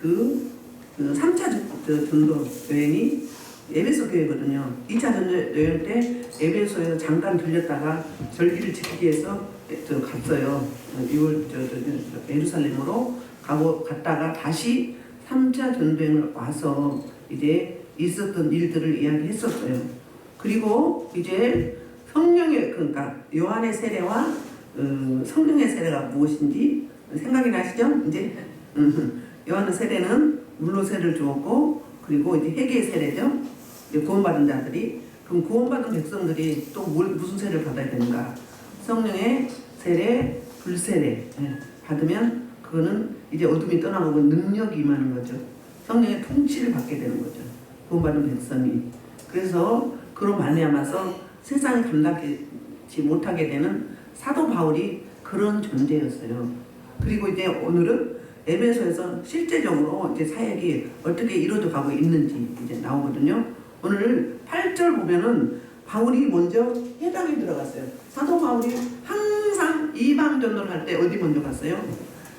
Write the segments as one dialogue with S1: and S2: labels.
S1: 그 3차 전도 여행이 에베소 교회거든요. 2차 전도 여행 때 에베소에서 잠깐 들렸다가 절기를 지키기 위해서 갔어요. 6월 예루살렘으로 갔다가 다시 3차 전도여행을 와서 이제 있었던 일들을 이야기했었어요. 그리고 이제 성령의 그러니까 요한의 세례와 성령의 세례가 무엇인지 생각이 나시죠? 이제 요한의 세례는 물로 세례를 주었고, 그리고 이제 회개의 세례죠. 이제 구원받은 자들이, 그럼 구원받은 백성들이 또 무슨 세례를 받아야 되는가? 성령의 세례, 불세례 받으면 그거는 이제 어둠이 떠나고 능력이 임하는 거죠. 성령의 통치를 받게 되는 거죠. 구원받은 백성이. 그래서 그로 말미암아서 세상이 감당하지 못하게 되는 사도 바울이 그런 존재였어요. 그리고 이제 오늘은 에베소에서 실제적으로 이제 사역이 어떻게 이루어져 가고 있는지 이제 나오거든요. 오늘 8절 보면은 바울이 먼저 회당에 들어갔어요. 사도 바울이 항상 이방 전도를 할 때 어디 먼저 갔어요?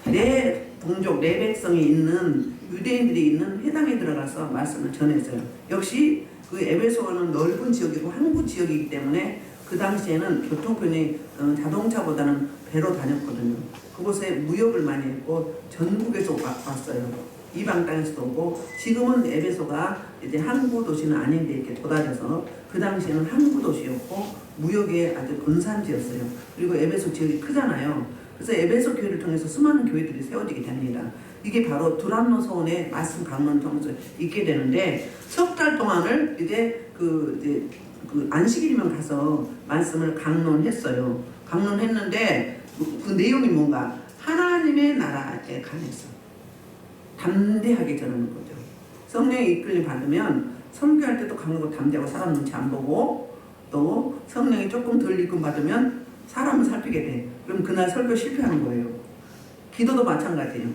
S1: 내 동족, 내 백성이 있는 유대인들이 있는 회당에 들어가서 말씀을 전했어요. 역시 그 에베소는 넓은 지역이고 항구 지역이기 때문에 그 당시에는 교통편이 자동차보다는 배로 다녔거든요. 그곳에 무역을 많이 했고 전국에서 왔어요. 이방 땅에서도 오고, 지금은 에베소가 이제 항구 도시는 아닌데 이렇게 도달해서 그 당시에는 항구 도시였고 무역의 아주 근산지였어요. 그리고 에베소 지역이 크잖아요. 그래서 에베소 교회를 통해서 수많은 교회들이 세워지게 됩니다. 이게 바로 두란노 소원의 말씀 강론을 통해서 있게 되는데, 석 달 동안을 이제 그 안식일이면 가서 말씀을 강론했어요. 강론했는데 그 내용이 뭔가 하나님의 나라에 관해서 담대하게 전하는 거죠. 성령의 이끌림 받으면 설교할 때도 강하고 담대하고 사람 눈치 안 보고, 또 성령이 조금 덜 이끌림 받으면 사람을 살피게 돼. 그럼 그날 설교 실패하는 거예요. 기도도 마찬가지예요.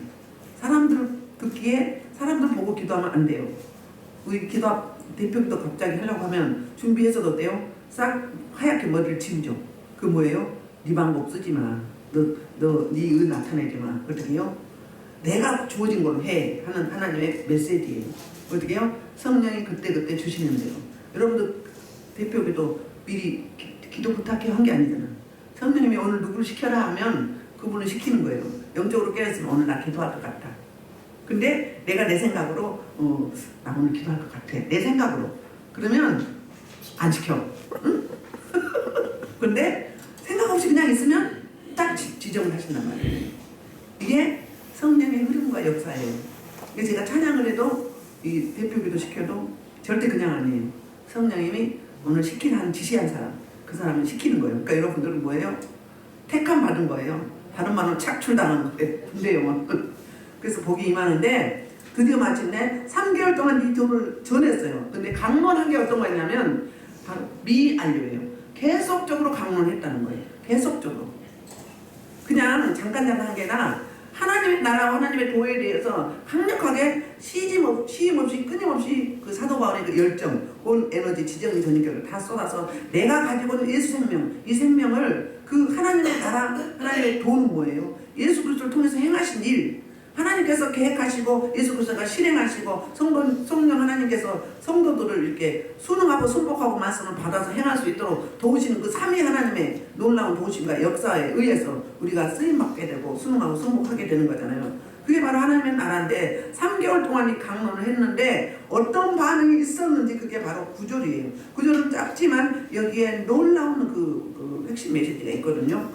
S1: 사람들 듣기에 사람들 보고 기도하면 안 돼요. 우리 대표기도 갑자기 하려고 하면 준비해서도 어때요? 싹 하얗게 머리를 지우죠. 그 뭐예요? 네 방법 쓰지 마. 네 의 나타내지 마. 어떻게 해요? 내가 주어진 걸로 해 하는 하나님의 메시지예요. 어떻게 해요? 성령이 그때 주시는 대로. 여러분들 대표기도 미리 기도 부탁해 한 게 아니잖아. 성령님이 오늘 누구를 시켜라 하면 그분을 시키는 거예요. 영적으로 깨었으면 오늘 나 기도할 것 같아. 근데 내가 내 생각으로 나 오늘 기도할 것 같아. 내 생각으로. 그러면 안 시켜. 응? 근데 생각 없이 그냥 있으면 딱 지정을 하신단 말이에요. 이게 성령의 흐름과 역사예요. 그래서 제가 찬양을 해도 이 대표기도 시켜도 절대 그냥 아니에요. 성령님이 오늘 시키는 지시한 사람, 그 사람을 시키는 거예요. 그러니까 여러분들은 뭐예요? 택함 받은 거예요. 다른 말로 착출당한 거예요. 근데 영원 끝. 그래서 복이 임하는데 드디어 마침내 3개월 동안 이 도를 전했어요. 근데 강론한 게 어떤 거였냐면 바로 미안료예요. 계속적으로 강론했다는 거예요. 계속적으로. 그냥 잠깐 한 게 아니라 하나님의 나라와 하나님의 도에 대해서 강력하게 쉼 없이 끊임없이 그 사도 바울의 그 열정, 온 에너지, 지정이 전력을 다 쏟아서 내가 가지고 있는 예수 생명, 이 생명을 그 하나님의 나라, 하나님의 도는 뭐예요? 예수 그리스도를 통해서 행하신 일, 하나님께서 계획하시고 예수 그리스도가 실행하시고 성령 하나님께서 성도들을 이렇게 순응하고 순복하고 말씀을 받아서 행할 수 있도록 도우시는 그 삼위 하나님의 놀라운 도우심과 역사에 의해서 우리가 쓰임받게 되고 순응하고 순복하게 되는 거잖아요. 그게 바로 하나님의 나라인데 3개월 동안 이 강론을 했는데 어떤 반응이 있었는지 그게 바로 9절이에요. 9절은 짧지만 여기에 놀라운 그 핵심 메시지가 있거든요.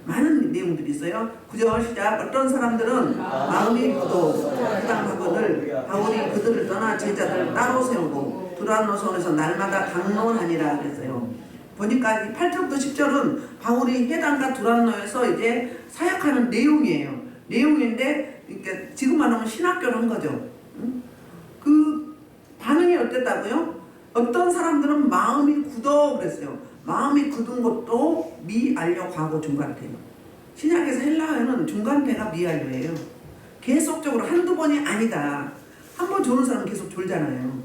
S1: 많은 내용들이 있어요. 9절 시작. 어떤 사람들은 마음이 굳어 해당하거늘 바울이 그들을 떠나 제자들을 따로 세우고 두란노선에서 날마다 강론하니라 그랬어요. 보니까 이 8절부터 10절은 바울이 해당과 두란노에서 이제 사역하는 내용이에요. 내용인데 그러니까 지금 말하면 신학교를 한 거죠. 그 반응이 어땠다고요? 어떤 사람들은 마음이 굳어 그랬어요. 마음이 굳은 것도 미알려 과거 중간태예요. 신약에서 헬라어는 중간태가 미알려예요. 계속적으로 한두 번이 아니다. 한 번 조는 사람은 계속 졸잖아요.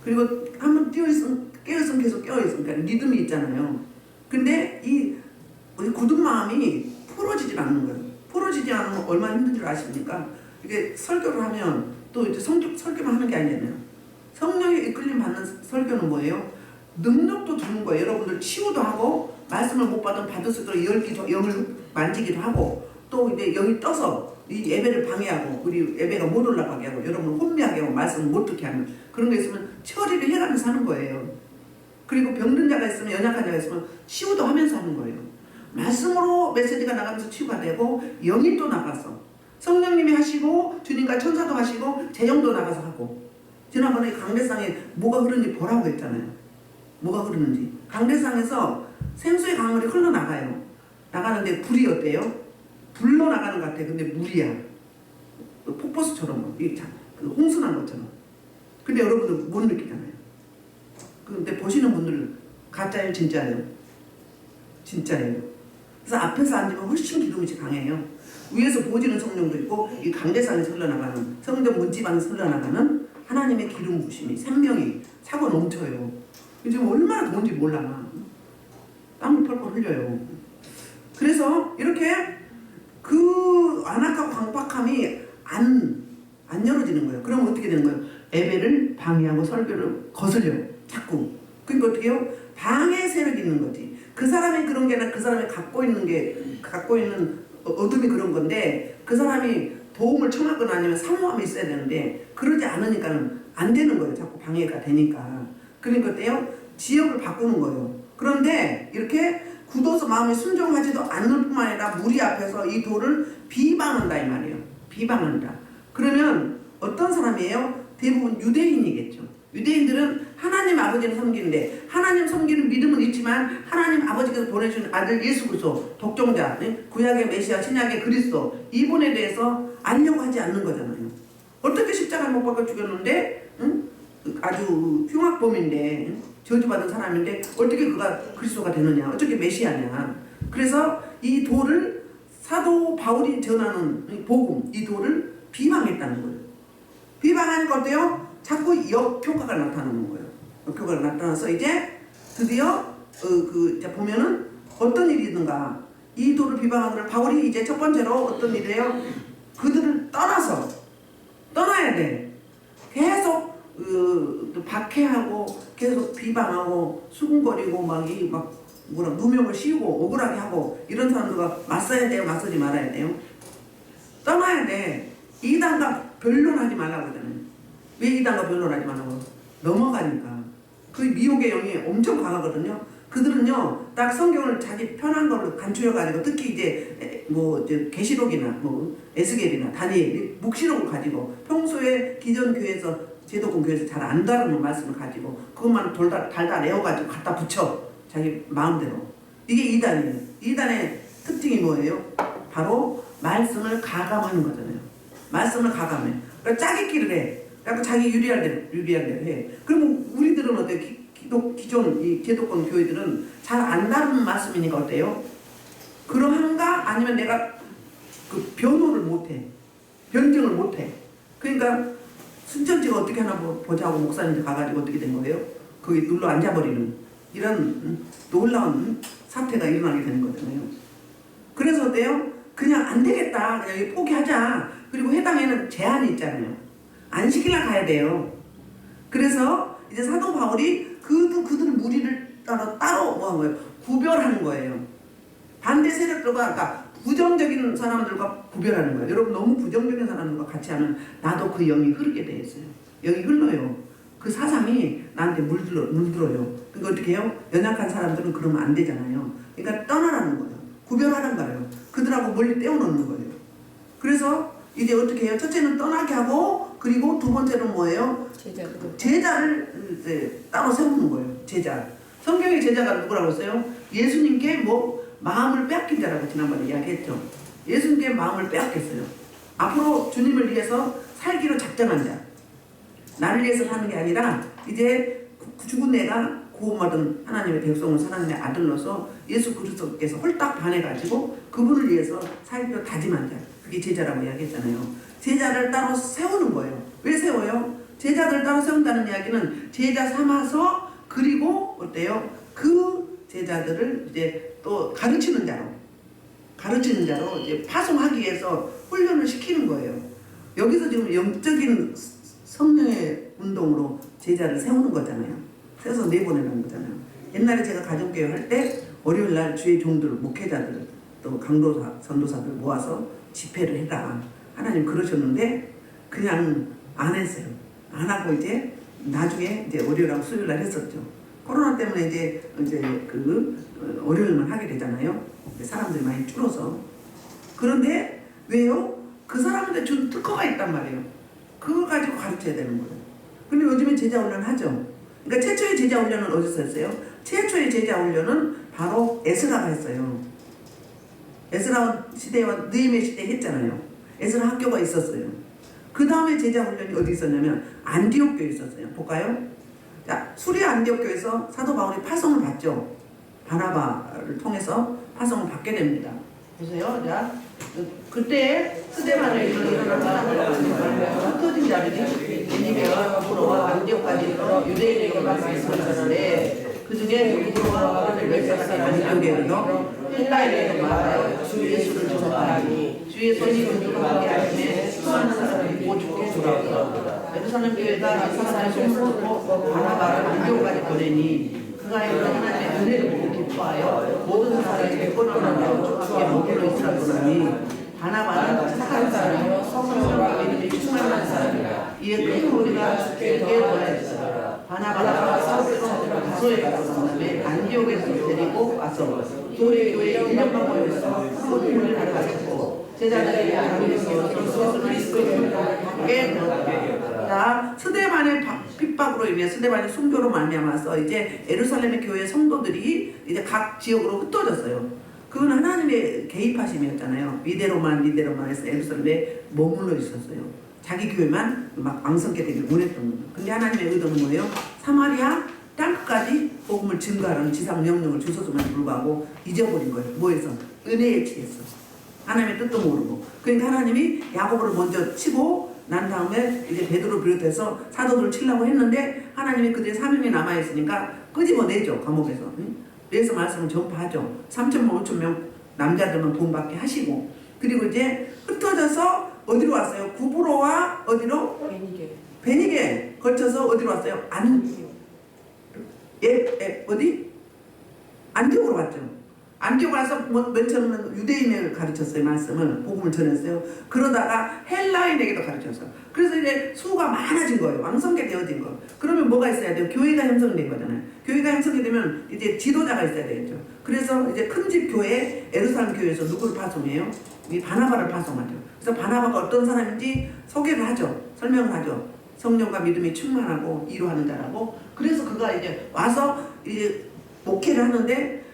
S1: 그리고 한 번 깨어있으면 계속 깨어있으면 그러니까 리듬이 있잖아요. 근데 우리 굳은 마음이 풀어지질 않는 거예요. 풀어지지 않으면 얼마나 힘든 줄 아십니까? 이게 설교를 하면 또 이제 설교만 하는 게 아니잖아요. 성령의 이끌림 받는 설교는 뭐예요? 능력도 주는 거예요. 여러분들 치유도 하고 말씀을 못 받을 수 있도록 영을 만지기도 하고 또 이제 영이 떠서 이 예배를 방해하고 우리 예배가 못 올라가게 하고 여러분 혼미하게 하고 말씀을 못 듣게 하는 그런 게 있으면 처리를 해가면서 하는 거예요. 그리고 병든 자가 있으면 연약한 자가 있으면 치유도 하면서 하는 거예요. 말씀으로 메시지가 나가면서 치유가 되고 영이 또 나가서 성령님이 하시고 주님과 천사도 하시고 제영도 나가서 하고 지난번에 강대상에 뭐가 흐르는지 보라고 했잖아요. 뭐가 흐르는지 강대상에서 생수의 강물이 흘러나가요. 나가는데 불이 어때요? 불로 나가는 것 같아. 근데 물이야. 폭포수처럼 그 홍수난 것처럼. 근데 여러분들 못 느끼잖아요. 근데 보시는 분들 가짜예요, 진짜예요? 진짜예요. 그래서 앞에서 앉으면 훨씬 기름이 강해요. 위에서 보여지는 성령도 있고 이 강대상에서 흘러나가는 성전 문지방에서 흘러나가는 하나님의 기름 부심이 생명이 차고 넘쳐요. 지금 얼마나 더운지 몰라. 땀을 펄펄 흘려요. 그래서 이렇게 그 안악하고 강박함이 안 열어지는 거예요. 그러면 어떻게 되는 거예요? 예배를 방해하고 설교를 거슬려요. 자꾸. 그러니까 어떻게 해요? 방해 세력이 있는 거지. 그 사람이 그런 게 아니라 그 사람이 갖고 있는 어둠이 그런 건데 그 사람이 도움을 청하거나 아니면 사모함이 있어야 되는데 그러지 않으니까는 안 되는 거예요. 자꾸 방해가 되니까. 그러니까 어때요? 지역을 바꾸는 거예요. 그런데 이렇게 굳어서 마음이 순종하지도 않는 뿐만 아니라 무리 앞에서 이 돌을 비방한다 이 말이에요. 비방한다. 그러면 어떤 사람이에요? 대부분 유대인이겠죠. 유대인들은 하나님 아버지를 섬기는데 하나님 섬기는 믿음은 있지만 하나님 아버지께서 보내주신 아들 예수 그리스도 독종자, 구약의 메시아, 신약의 그리스도 이분에 대해서 알려고 하지 않는 거잖아요. 어떻게 십자가를 못 박아 죽였는데 아주 흉악범인데 저주받은 사람인데 어떻게 그가 그리스도가 되느냐, 어떻게 메시아냐. 그래서 이 돌을 사도 바울이 전하는 복음, 이 돌을 비방했다는 거예요. 비방하니까 어때요? 자꾸 역효과가 나타나는 거예요. 역효과가 나타나서 이제 드디어 이제 보면은 어떤 일이 있는가. 이 돌을 비방하는 걸 바울이 이제 첫 번째로 어떤 일이에요? 그들을 떠나야 돼. 계속 박해하고 계속 비방하고 수군거리고 막 누명을 씌우고 억울하게 하고 이런 사람들과 맞서야 돼요? 맞서지 말아야 돼요? 떠나야 돼. 이단과 변론하지 말라고 하잖아요. 왜 이단과 변론하지 말라고? 넘어가니까. 그 미혹의 영이 엄청 강하거든요. 그들은요 딱 성경을 자기 편한 걸로 간추려가지고 특히 이제 계시록이나 에스겔이나 다니엘 묵시록을 가지고 평소에 기존 교회에서 제도권 교회에서 잘 안 다루는 말씀을 가지고 그것만 달달 내어가지고 갖다 붙여 자기 마음대로. 이게 이단이에요. 이단의 특징이 뭐예요? 바로 말씀을 가감하는 거잖아요. 말씀을 가감해. 그러니까 짜깁기를 해. 그래서 자기 유리할 대로 해. 그러면 우리들은 어때요? 기존 이 제도권 교회들은 잘 안 다루는 말씀이니까 어때요? 그러한가? 아니면 내가 그 변호를 못해. 변증을 못해. 그러니까 순전지가 어떻게 하나 보자고 목사님들 가가지고 어떻게 된 거예요? 거기 눌러 앉아버리는 이런 놀라운 사태가 일어나게 되는 거잖아요. 그래서 어때요? 그냥 안 되겠다. 그냥 포기하자. 그리고 해당에는 제한이 있잖아요. 안 시키려 가야 돼요. 그래서 이제 사도 바울이 그들 무리를 따로 뭐 한 거예요? 구별하는 거예요. 반대 세력들과 그러니까 부정적인 사람들과 구별하는 거예요. 여러분 너무 부정적인 사람들과 같이 하면 나도 그 영이 흐르게 돼 있어요. 영이 흘러요. 그 사상이 나한테 물들어요. 그러니까 어떻게 해요? 연약한 사람들은 그러면 안 되잖아요. 그러니까 떠나라는 거예요. 구별하는 거예요. 그들하고 멀리 떼어놓는 거예요. 그래서 이제 어떻게 해요? 첫째는 떠나게 하고 그리고 두 번째는 뭐예요? 제자를 이제 따로 세우는 거예요. 제자. 성경의 제자가 누구라고 했어요? 예수님께 마음을 빼앗긴 자라고 지난번에 이야기했죠. 예수님께 마음을 빼앗겼어요. 앞으로 주님을 위해서 살기로 작정한 자. 나를 위해서 사는 게 아니라 이제 죽은 내가 구원받은 하나님의 백성을 하나님의 아들로서 예수 그리스도께서 홀딱 반해가지고 그분을 위해서 살기로 다짐한 자. 그게 제자라고 이야기했잖아요. 제자를 따로 세우는 거예요. 왜 세워요? 제자들 따로 세운다는 이야기는 제자 삼아서 그리고 어때요? 그 제자들을 이제 또 가르치는 자로 이제 파송하기 위해서 훈련을 시키는 거예요. 여기서 지금 영적인 성령의 운동으로 제자를 세우는 거잖아요. 세워서 내보내는 거잖아요. 옛날에 제가 가정교회 할 때 월요일 날 주의 종들, 목회자들, 또 강도사, 전도사들 모아서 집회를 해라. 하나님 그러셨는데 그냥 안 했어요. 안 하고 이제 나중에 이제 월요일하고 수요일 날 했었죠. 코로나 때문에 이제 그 월요일만 하게 되잖아요. 사람들이 많이 줄어서. 그런데 왜요? 그 사람한테 준 특허가 있단 말이에요. 그걸 가지고 가르쳐야 되는 거예요. 근데 요즘에 제자 훈련 하죠. 그러니까 최초의 제자 훈련은 어디서 했어요? 최초의 제자 훈련은 바로 에스라가 했어요. 에스라 시대와 느헤미야 시대에 했잖아요. 에스라 학교가 있었어요. 그 다음에 제자 훈련이 어디 있었냐면 안디옥 교회에 있었어요. 볼까요? 자, 수리아 안디옥 교회에서 사도 바울이 파송을 받죠. 바나바를 통해서 파송을 받게 됩니다. 보세요. 자, 그때 스데반을 흩어진 자들이 니네베와 구로와 안디옥까지 이르러 유대인에게 말씀하셨는데 그 중에 구로와 몇 사람이 안디옥에서 헬라인에게 말하여 주 예수를 전파하니 주의 손이 그들과 하심에 수많은 사람이 못 죽게 돌아오더라. 예루살렘 교회가 이 사람을 손으로 바나바를 안디옥까지 보내니 그가 이르러 하나님의 은혜를 보고 기뻐하여 모든 사람에게 끊어나며 주께 머물러 있으라 그러니 바나바는 착한 사람이요 성령과 믿음이 충만한 사람이라. 이에 큰 무리가 주께 도와주시더라. 바나바가 사울로 다소에 가서 안디옥에서 데리고 와서 교회 1년만 모여서 모든 무리를 가르쳤고 제자들이 예수를 그리스도께 되었다. 자, 스데반의 핍박으로 인해 스데반의 순교로 말미암아서 이제 예루살렘의 교회 성도들이 이제 각 지역으로 흩어졌어요. 그건 하나님의 개입하심이었잖아요. 이대로만 해서 예루살렘에 머물러 있었어요. 자기 교회만 막 왕성케 되길 원했던 거죠. 근데 하나님의 의도는 뭐예요? 사마리아 땅끝까지 복음을 증거하는 지상 명령을 주셨음에도 불구하고 잊어버린 거예요. 뭐해서? 은혜에 취했어. 하나님의 뜻도 모르고. 그러니까 하나님이 야고보를 먼저 치고 난 다음에 이제 베드로를 비롯해서 사도들을 치려고 했는데 하나님이 그들의 사명이 남아있으니까 끄집어내죠. 감옥에서. 그래서 말씀을 전파하죠. 3천명 5천명 남자들만 구원받게 하시고 그리고 이제 흩어져서 어디로 왔어요? 구브로와 어디로? 베니게 거쳐서 어디로 왔어요? 어디? 안디옥으로 왔죠. 안디옥 와서 맨 처음에는 유대인을 가르쳤어요. 말씀을 복음을 전했어요. 그러다가 헬라인에게도 가르쳤어요. 그래서 이제 수가 많아진 거예요. 왕성케 되어진 거. 그러면 뭐가 있어야 돼요? 교회가 형성된 거잖아요. 교회가 형성이 되면 이제 지도자가 있어야 되겠죠. 그래서 이제 큰 집 교회 예루살렘 교회에서 누구를 파송해요? 이 바나바를 파송하죠. 그래서 바나바가 어떤 사람인지 소개를 하죠. 설명을 하죠. 성령과 믿음이 충만하고 이루하는 자라고. 그래서 그가 이제 와서 이제 목회를 하는데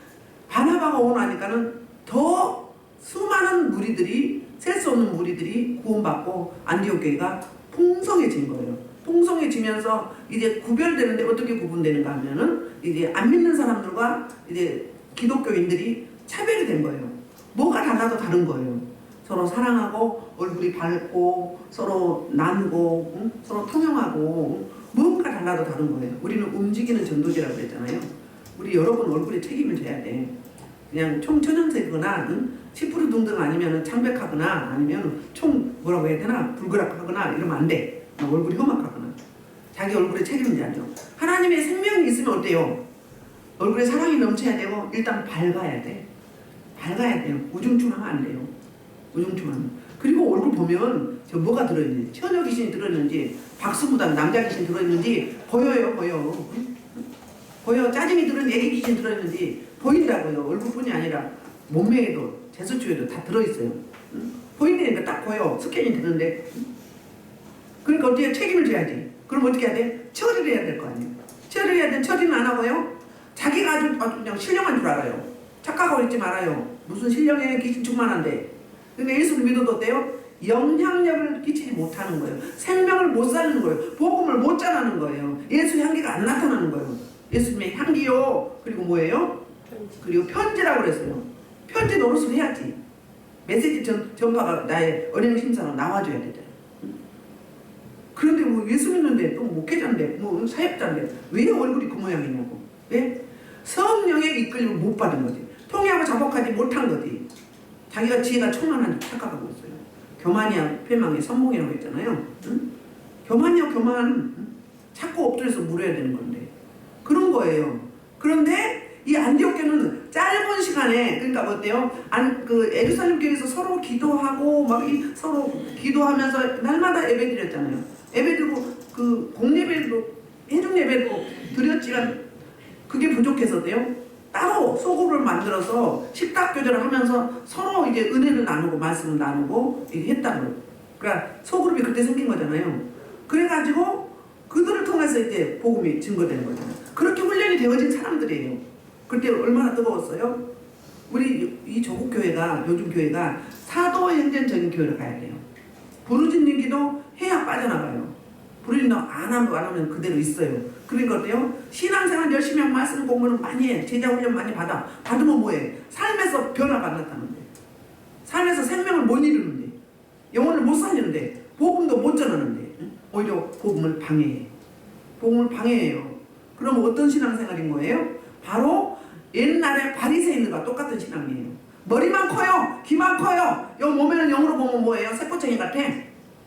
S1: 바나바가 오고 나니까는 더 수많은 무리들이 셀 수 없는 무리들이 구원받고 안디옥 교회가 풍성해진 거예요. 풍성해지면서 이제 구별되는데 어떻게 구분되는가 하면은 이제 안 믿는 사람들과 이제 기독교인들이 차별이 된 거예요. 뭐가 달라도 다른 거예요. 서로 사랑하고 얼굴이 밝고 서로 나누고 서로 통용하고 뭔가 달라도 다른 거예요. 우리는 움직이는 전도지라고 그랬잖아요. 우리 여러분 얼굴에 책임을 져야 돼. 그냥 청천연색이거나 10% 등등 아니면 창백하거나 아니면 뭐라고 해야 되나 불그락하거나 이러면 안 돼. 얼굴이 험악하거나 자기 얼굴에 책임을 져야죠. 하나님의 생명이 있으면 어때요? 얼굴에 사랑이 넘쳐야 되고 일단 밝아야 돼. 밝아야 돼요. 우중충하면 안 돼요. 우중충하면. 그리고 얼굴 보면 저 뭐가 들어있는지 처녀 귀신이 들어있는지 박수무당 남자 귀신 들어있는지 보여요. 보여. 짜증이 들은 애기 귀신 들어있는지 보인다고요. 얼굴뿐이 아니라 몸매에도 제수추에도 다 들어있어요. 보인다니까 딱 보여. 스캔이 되는데. 그러니까 어떻게 책임을 져야지. 그럼 어떻게 해야 돼? 처리를 해야 될 거 아니에요. 처리를 해야 돼. 처리는 안 하고요. 자기가 아주 그냥 신령한 줄 알아요. 착각하고 있지 말아요. 무슨 신령에 귀신 충만한데. 근데 예수를 믿어도 어때요? 영향력을 끼치지 못하는 거예요. 생명을 못 살리는 거예요. 복음을 못 전하는 거예요. 예수 향기가 안 나타나는 거예요. 예수님의 향기요. 그리고 뭐예요? 그리고 편지라고 그랬어요. 편지 노릇을 해야지. 메시지 전파가 나의 언행 심사로 나와줘야 되잖아요. 그런데 뭐 예수 믿는데 또 목회자인데 뭐 사역자인데 왜 얼굴이 그 모양이냐고. 왜? 성령의 이끌림을 못 받은 거지. 통회하고 자복하지 못한 거지. 자기가 지혜가 충만한 줄 착각하고 있어요. 교만이야 패망의 선봉이라고 했잖아요. 응? 교만이요 교만. 응? 자꾸 엎드려서 물어야 되는 건데 그런 거예요. 그런데 이 안디옥교는 짧은 시간에 그러니까 뭐 어때요? 그 예루살렘 교회에서 서로 기도하고 막 서로 기도하면서 날마다 예배 드렸잖아요. 예배 드리고 그 공예배도 해중 예배도 드렸지만 그게 부족해서요. 따로 소그룹을 만들어서 식탁 교제를 하면서 서로 이제 은혜를 나누고 말씀을 나누고 이렇게 했다고요. 그러니까 소그룹이 그때 생긴 거잖아요. 그래가지고 그들을 통해서 이제 복음이 증거되는 거잖아요. 그렇게 훈련이 되어진 사람들이에요. 그때 얼마나 뜨거웠어요? 우리 이 조국 교회가 요즘 교회가 사도행전적인 교회를 가야 돼요. 부르짖는 기도 해야 빠져나가요. 부르짖는 안 하면 그대로 있어요. 그러니까 어때요? 신앙생활 열심히 하고 말씀 공부는 많이 해. 제자 훈련 많이 받으면 뭐해? 삶에서 변화가 안 나타나는데, 삶에서 생명을 못 이루는데, 영혼을 못 살리는데, 복음도 못 전하는데, 오히려 복음을 방해해. 복음을 방해해요. 그럼 어떤 신앙생활인 거예요? 바로 옛날에 바리새인들과 똑같은 신앙이에요. 머리만 커요. 귀만 커요. 몸에는 영으로 보면 뭐예요? 새꼬챙이 같아.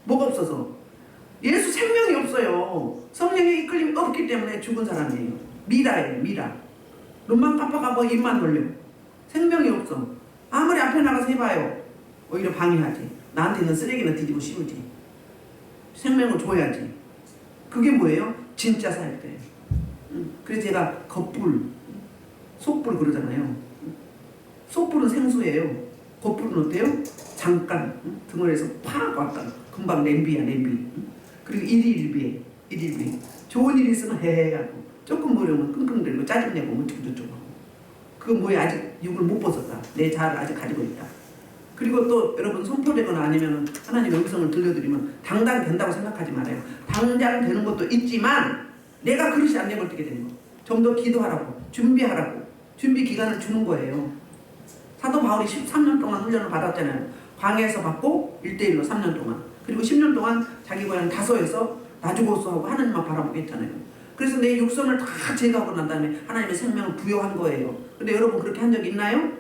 S1: 뭐가 없어서. 예수 생명이 없어요. 성령의 이끌림이 없기 때문에 죽은 사람이에요. 미라예요. 미라. 눈만 깜빡하고 입만 돌려. 생명이 없어. 아무리 앞에 나가서 해봐요. 오히려 방해하지. 나한테 있는 쓰레기는 뒤집어 씌우지. 생명을 줘야지. 그게 뭐예요? 진짜 살 때. 그래서 제가 겉불, 속불 그러잖아요. 속불은 생수예요. 겉불은 어때요? 잠깐 등어리에서 팍 왔다. 금방 냄비야 냄비. 그리고 일일비에 좋은 일 있으면 해해하고 조금 모르면 끙끙대고 짜증내고 어쩌고저쩌고. 그건 뭐야? 아직 육을 못 벗었다. 내 자아를 아직 가지고 있다. 그리고 또 여러분 선포되거나 아니면 하나님의 음성을 들려드리면 당장 된다고 생각하지 말아요. 당장 되는 것도 있지만 내가 그릇이 안 내버리게 되는 거. 좀 더 기도하라고 준비하라고 준비 기간을 주는 거예요. 사도 바울이 13년 동안 훈련을 받았잖아요. 광야에서 받고 1대1로 3년 동안. 그리고 10년 동안 자기 고향 다소에서 나주고소하고 하나님만 바라보고 했잖아요. 그래서 내 육성을 다 제거하고 난 다음에 하나님의 생명을 부여한 거예요. 근데 여러분 그렇게 한 적 있나요?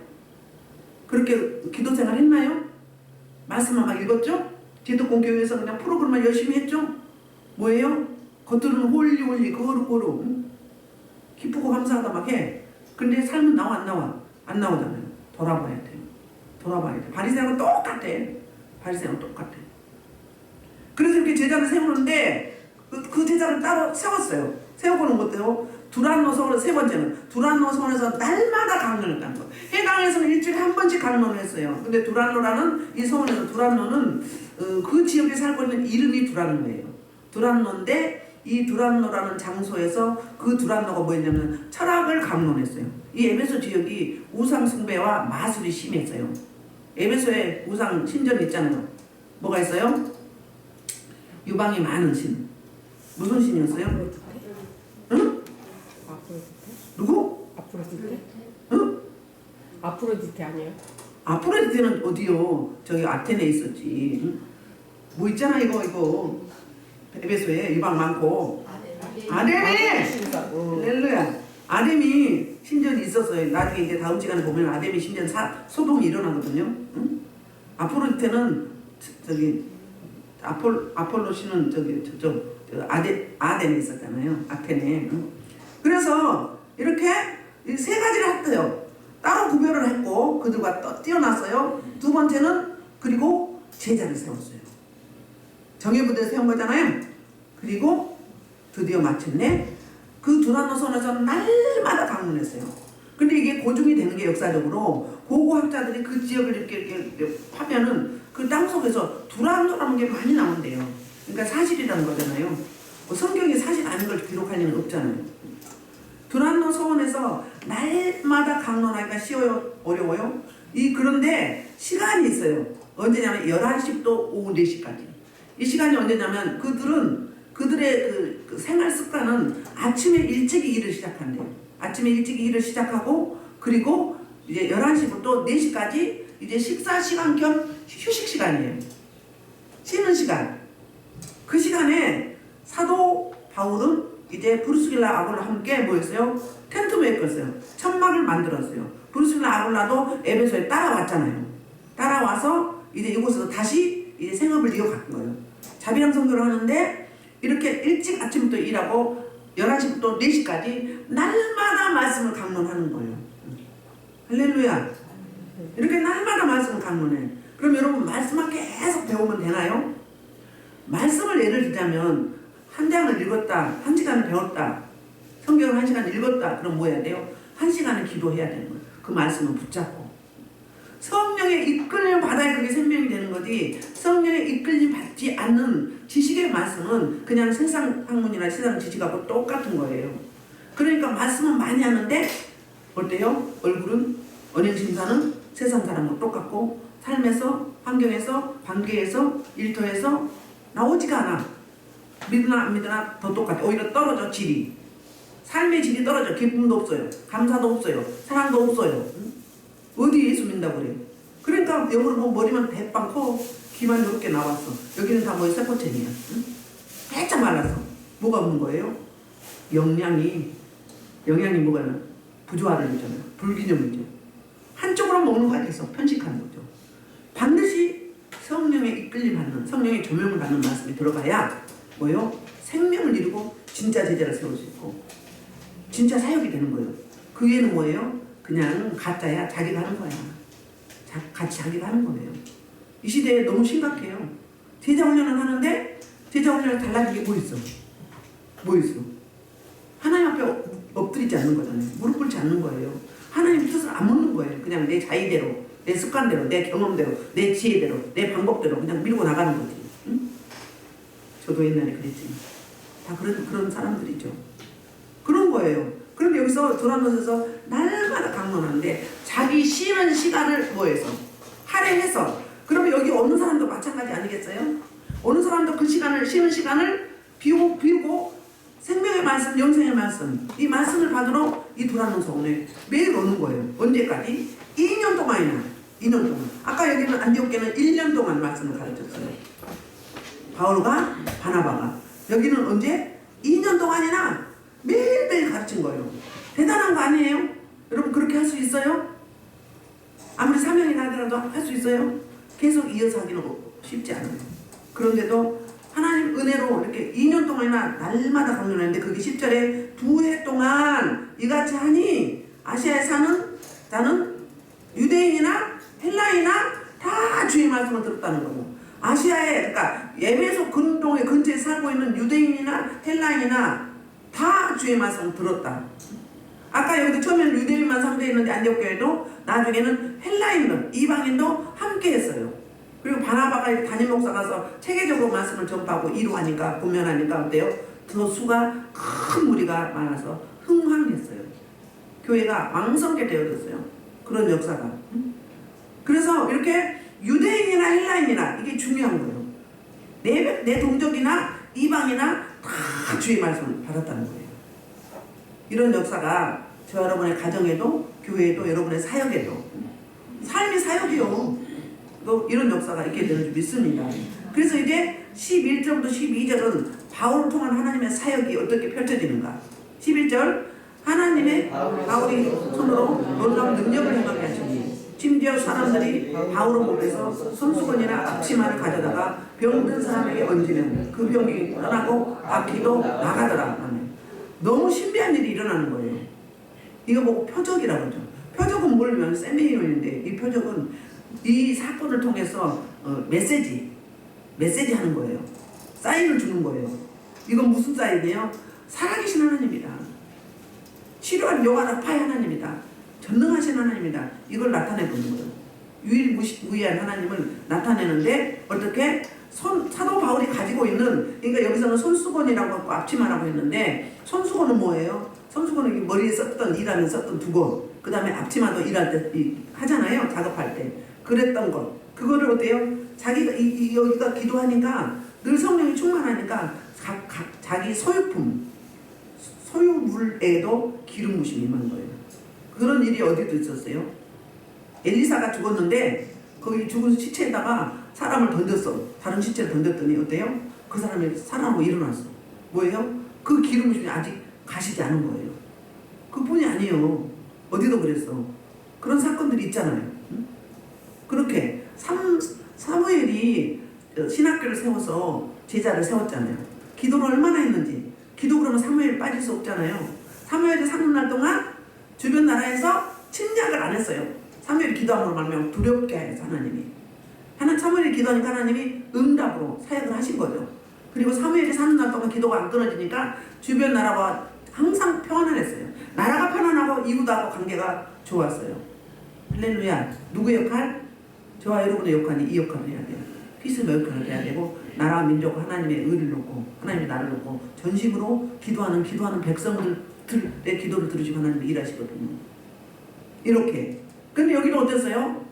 S1: 그렇게 기도 생활 했나요? 말씀만 막 읽었죠? 기독교 교회에서 그냥 프로그램만 열심히 했죠? 뭐예요? 겉으로는 홀리 거룩 기쁘고 감사하다 막 해. 근데 삶은 나와 안 나와? 안 나오잖아요. 돌아봐야 돼요. 돌아봐야 돼. 바리새인은 똑같아. 바리새인은 똑같아. 그래서 이렇게 제자를 세우는데 그 제자를 따로 세웠어요. 세우고는 어때요? 두란노 성으로 세 번째는 두란노 성에서 날마다 강론했다는 거. 해당에서는 일주일에 한 번씩 강론을 했어요. 근데 두란노라는 이 성에서 두란노는 그 지역에 살고 있는 이름이 두란노예요. 두란노인데 이 두란노라는 장소에서 그 두란노가 뭐였냐면 철학을 강론했어요. 이 에베소 지역이 우상 숭배와 마술이 심했어요. 에베소에 우상 신전 있잖아요. 뭐가 있어요? 유방이 많은 신. 무슨 신이었어요? 응? 누구?
S2: 아프로디테?
S1: 응?
S2: 아프로디테 아니에요?
S1: 아프로디테는 어디요? 저기 아테네에 있었지. 응? 뭐 있잖아 이거 에베소에 유방 많고 아데미! 렐루야. 아데미 신전이 있었어요. 나중에 이제 다음 시간에 보면 아데미 신전 소동이 일어나거든요. 응? 아프로디테는 저기 아폴로 씨는 저쪽 아덴에 있었잖아요. 아테네. 그래서 이렇게 세 가지를 했어요. 따로 구별을 했고 그들과 뛰어났어요. 두 번째는 그리고 제자를 세웠어요. 정예부대를 세운 거잖아요. 그리고 드디어 마침내 그 두란노 성에서 날마다 방문했어요. 근데 이게 고증이 되는 게 역사적으로 고고학자들이 그 지역을 이렇게 파면은 그 땅속에서 두란노라는 게 많이 나온대요. 그러니까 사실이라는 거잖아요. 뭐 성경이 사실 아닌 걸 기록할 리는 없잖아요. 두란노 서원에서 날마다 강론하기가 쉬워요? 어려워요? 그런데 시간이 있어요. 언제냐면 11시부터 오후 4시까지. 이 시간이 언제냐면 그들의 그 생활 습관은 아침에 일찍 일을 시작한대요. 아침에 일찍 일을 시작하고 그리고 이제 11시부터 4시까지 이제 식사 시간 겸 휴식 시간이에요. 쉬는 시간. 그 시간에 사도 바울은 이제 브루스길라 아굴라 함께 뭐였어요? 텐트 메이커였어요. 천막을 만들었어요. 브루스길라 아굴라도 에베소에 따라왔잖아요. 따라와서 이제 이곳에서 다시 이제 생업을 이어간 거예요. 자비랑 성교를 하는데 이렇게 일찍 아침부터 일하고 11시부터 4시까지 날마다 말씀을 강론하는 거예요. 할렐루야. 이렇게 날마다 말씀을 강론해. 그럼 여러분 말씀만 계속 배우면 되나요? 말씀을 예를 들자면 한 장을 읽었다, 1시간을 배웠다, 성경을 1시간 읽었다. 그럼 뭐 해야 돼요? 1시간을 기도해야 되는 거예요. 그 말씀을 붙잡고. 성령의 이끌림 받아야 그게 생명이 되는 거지, 성령의 이끌림 받지 않는 지식의 말씀은 그냥 세상 학문이나 세상 지식하고 똑같은 거예요. 그러니까 말씀은 많이 하는데 어때요? 얼굴은, 언행심사는 세상 사람과 똑같고 삶에서, 환경에서, 관계에서, 일터에서 나오지가 않아. 믿으나 안 믿으나 더 똑같아. 오히려 떨어져, 질이. 삶의 질이 떨어져. 기쁨도 없어요. 감사도 없어요. 사랑도 없어요. 어디 예수 믿는다고 그래요? 그러니까 영어로 보면 머리만 대빵 커, 귀만 이렇게 나왔어. 여기는 다 뭐예요? 세포체이야. 살짝 말라서. 뭐가 없는 거예요? 영양이 뭐가 부조화를 일잖아요. 불균형이죠. 한쪽으로 먹는 거야. 계속 편식하는 거죠. 반드시 성령의 이끌림받는, 성령의 조명을 받는 말씀이 들어가야 뭐요? 생명을 이루고 진짜 제자를 세울 수 있고 진짜 사역이 되는 거예요. 그 위에는 뭐예요? 그냥 가짜야. 자기가 하는 거야. 같이 자기가 하는 거예요. 이 시대에 너무 심각해요. 제자 훈련을 하는데 제자 훈련을 달라진 게 뭐 있어? 뭐 있어? 하나님 앞에 엎드리지 않는 거잖아요. 무릎 꿇지 않는 거예요. 하나님 뜻을 안 묻는 거예요. 그냥 내 자의대로, 내 습관대로, 내 경험대로, 내 지혜대로, 내 방법대로 그냥 밀고 나가는 거지. 응? 저도 옛날에 그랬지. 다 그런 사람들이죠. 그런 거예요. 그런데 여기서 도라노에서 날마다 강론하는데 자기 쉬는 시간을 뭐해서? 할애해서. 그러면 여기 오는 사람도 마찬가지 아니겠어요? 오는 사람도 그 시간을, 쉬는 시간을 비우고 생명의 말씀, 영생의 말씀, 이 말씀을 받으러 이 도라노서 오늘 매일 오는 거예요. 언제까지? 2년 동안이나. 2년 동안. 아까 여기는 안디옥교는 1년 동안 말씀을 가르쳤어요. 바울과 바나바가. 여기는 언제? 2년 동안이나 매일매일 가르친 거예요. 대단한 거 아니에요? 여러분 그렇게 할 수 있어요? 아무리 사명이나 하더라도 할 수 있어요? 계속 이어서 하기는 쉽지 않아요. 그런데도 하나님 은혜로 이렇게 2년 동안이나 날마다 강론했는데 그게 10절에 2해 동안 이같이 하니 아시아에 사는 유대인이나 헬라이나 다 주의 말씀을 들었다는 거예요. 아시아에, 그러니까 에베소 근동의 근처에 살고 있는 유대인이나 헬라인이나 다 주의 말씀을 들었다. 아까 여기도 처음에는 유대인만 상대했는데 안디옥교회도 나중에는 헬라인들, 이방인도 함께 했어요. 그리고 바나바가 담임 목사 가서 체계적으로 말씀을 전파하고 이루하니까, 공면하니까 어때요? 더 수가 큰 무리가 많아서 흥황했어요. 교회가 왕성하게 되어졌어요. 그런 역사가. 그래서 이렇게 유대인이나 헬라인이나 이게 중요한 거예요. 내 동족이나 이방이나 다 주의 말씀을 받았다는 거예요. 이런 역사가 저 여러분의 가정에도, 교회에도, 여러분의 사역에도, 삶이 사역이요. 또 이런 역사가 있게 되는 줄 믿습니다. 그래서 이제 11절부터 12절은 바울을 통한 하나님의 사역이 어떻게 펼쳐지는가. 11절 하나님의 바울이 손으로 놀라운 능력을 행하게 하시니 심지어 사람들이 바울을 보면서 손수건이나 앞치마를 가져다가 병든 사람에게 얹으면 그 병이 떠나고 악기도 나가더라. 너무 신비한 일이 일어나는 거예요. 이거 보고 표적이라고 하죠. 표적은 뭘면 세미올인데 이 표적은 이 사건을 통해서 메시지 하는 거예요. 사인을 주는 거예요. 이건 무슨 사인이에요? 살아계신 하나님이다. 치료한 여호와라파의 하나님이다. 전능하신 하나님이다. 이걸 나타내보는 거예요. 유일무이한 하나님을 나타내는데 어떻게? 사도 바울이 가지고 있는, 그러니까 여기서는 손수건이라고 하고 앞치마라고 했는데 손수건은 뭐예요? 손수건은 머리에 썼던, 일하면 썼던 두건, 그 다음에 앞치마도 일할 때 하잖아요. 작업할 때. 그랬던 것. 그거를 어때요? 자기가 여기가 기도하니까 늘 성령이 충만하니까 자기 소유품, 소유물에도 기름 부심이 임한 거예요. 그런 일이 어디도 있었어요? 엘리사가 죽었는데 거기 죽은 시체에다가 사람을 던졌어. 다른 시체를 던졌더니 어때요? 그 사람이 살아나고 일어났어. 뭐예요? 그 기름 부심이 아직 가시지 않은 거예요. 그뿐이 아니에요. 어디도 그랬어. 그런 사건들이 있잖아요. 응? 그렇게 사무엘이 신학교를 세워서 제자를 세웠잖아요. 기도를 얼마나 했는지. 기도 그러면 사무엘 빠질 수 없잖아요. 사무엘이 3년 동안 주변 나라에서 침략을 안 했어요. 사무엘이 기도함으로 말하면 두렵게 해서 하나님이. 사무엘이 기도하니까 하나님이 응답으로 사역을 하신 거죠. 그리고 사무엘이 3년 동안 기도가 안 끊어지니까 주변 나라와 항상 평안했어요. 나라가 편안하고 이웃하고 관계가 좋았어요. 할렐루야. 누구의 역할? 저와 여러분의 역할이 이 역할을 해야 돼요. 피스의 역할을 해야 되고 나라와 민족 하나님의 의를 놓고 하나님의 나를 놓고 전심으로 기도하는 백성들의 기도를 들으시고 하나님이 일하시거든요. 이렇게. 근데 여기는 어땠어요?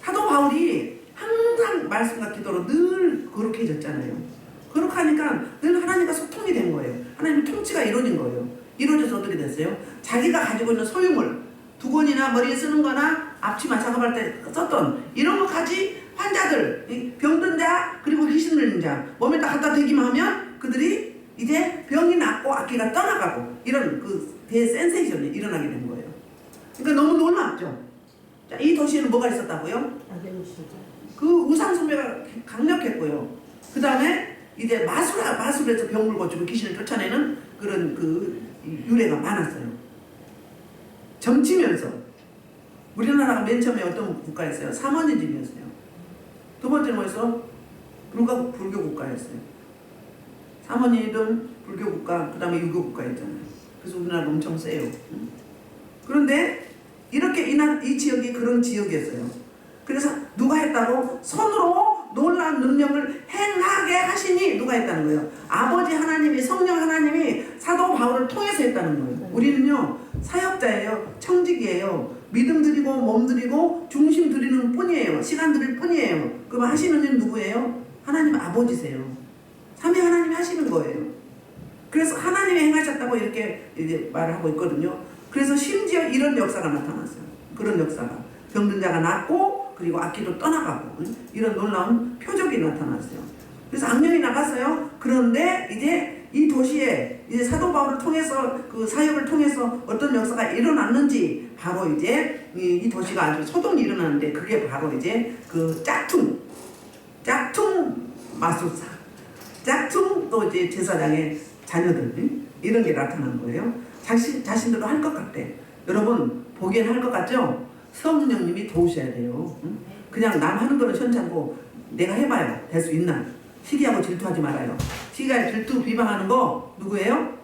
S1: 사도 바울이 항상 말씀과 기도로 늘 거룩해졌잖아요. 거룩하니까 늘 하나님과 소통이 된 거예요. 하나님의 통치가 이루어진 거예요. 이루어져서 어떻게 됐어요? 자기가 가지고 있는 소유물, 두건이나 머리에 쓰는 거나 앞치마 작업할 때 썼던 이런 것까지 환자들, 병든 자, 그리고 귀신 들린 자 몸에다 갖다 대기만 하면 그들이 이제 병이 낫고 악기가 떠나가고 이런 그 대센세이션이 일어나게 된 거예요. 그러니까 너무 놀랍죠. 자, 이 도시에는 뭐가 있었다고요? 그 우상 숭배가 강력했고요. 그 다음에 이제 마술에서 병을 고치고 귀신을 쫓아내는 그런 그 유래가 많았어요. 점치면서 우리나라가 맨 처음에 어떤 국가였어요? 사모니즘이었어요. 두 번째는 뭐였어? 불교 국가였어요. 사모니즘, 불교 국가, 그 다음에 유교 국가였잖아요. 그래서 우리나라가 엄청 세요. 그런데 이렇게 이 지역이 그런 지역이었어요. 그래서 누가 했다고? 손으로 놀라운 능력을 행하게 하시니 누가 했다는 거예요? 아버지 하나님이, 성령 하나님이 사도 바울을 통해서 했다는 거예요. 우리는요 사역자예요. 청직이에요. 믿음 드리고 몸 드리고 중심 드리는 뿐이에요. 시간 드릴 뿐이에요. 그럼 하시는 분 누구예요? 하나님 아버지세요. 삼위 하나님이 하시는 거예요. 그래서 하나님이 행하셨다고 이렇게 이제 말을 하고 있거든요. 그래서 심지어 이런 역사가 나타났어요. 그런 역사가. 병든 자가 낫고 그리고 악기도 떠나가고 이런 놀라운 표적이 나타났어요. 그래서 악령이 나갔어요. 그런데 이제 이 도시에 이제 사도 바울을 통해서 그 사역을 통해서 어떤 역사가 일어났는지 바로 이제 이 도시가 아주 소동이 일어나는데 그게 바로 이제 그 짝퉁 마술사, 짝퉁 또 이제 제사장의 자녀들 이런 게 나타난 거예요. 자신들도 할 것 같대. 여러분 보기엔 할 것 같죠? 성령님이 도우셔야 돼요. 그냥 남 하는 거는 현찮고 내가 해봐요. 될 수 있나? 시기하고 질투하지 말아요. 시기하고 질투 비방하는 거 누구예요?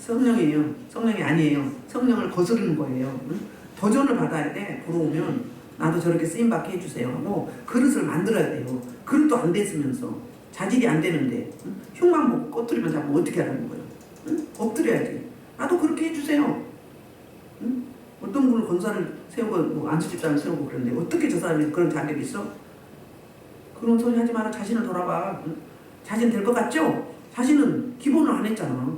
S1: 성령이에요. 성령이 아니에요. 성령을 거스르는 거예요. 도전을 받아야 돼. 부러우면 나도 저렇게 쓰임받게 해주세요 하고 그릇을 만들어야 돼요. 그릇도 안 됐으면서 자질이 안 되는데 흉만 보고 꺼뜨리면 자꾸 어떻게 하라는 거예요? 엎드려야지. 나도 그렇게 해주세요. 어떤 분을 권사를 세우고 뭐 안수집사를 세우고 그러는데 어떻게 저 사람이 그런 자격이 있어? 그런 소리 하지 마라. 자신을 돌아봐. 자신 될 것 같죠? 자신은 기본을 안 했잖아.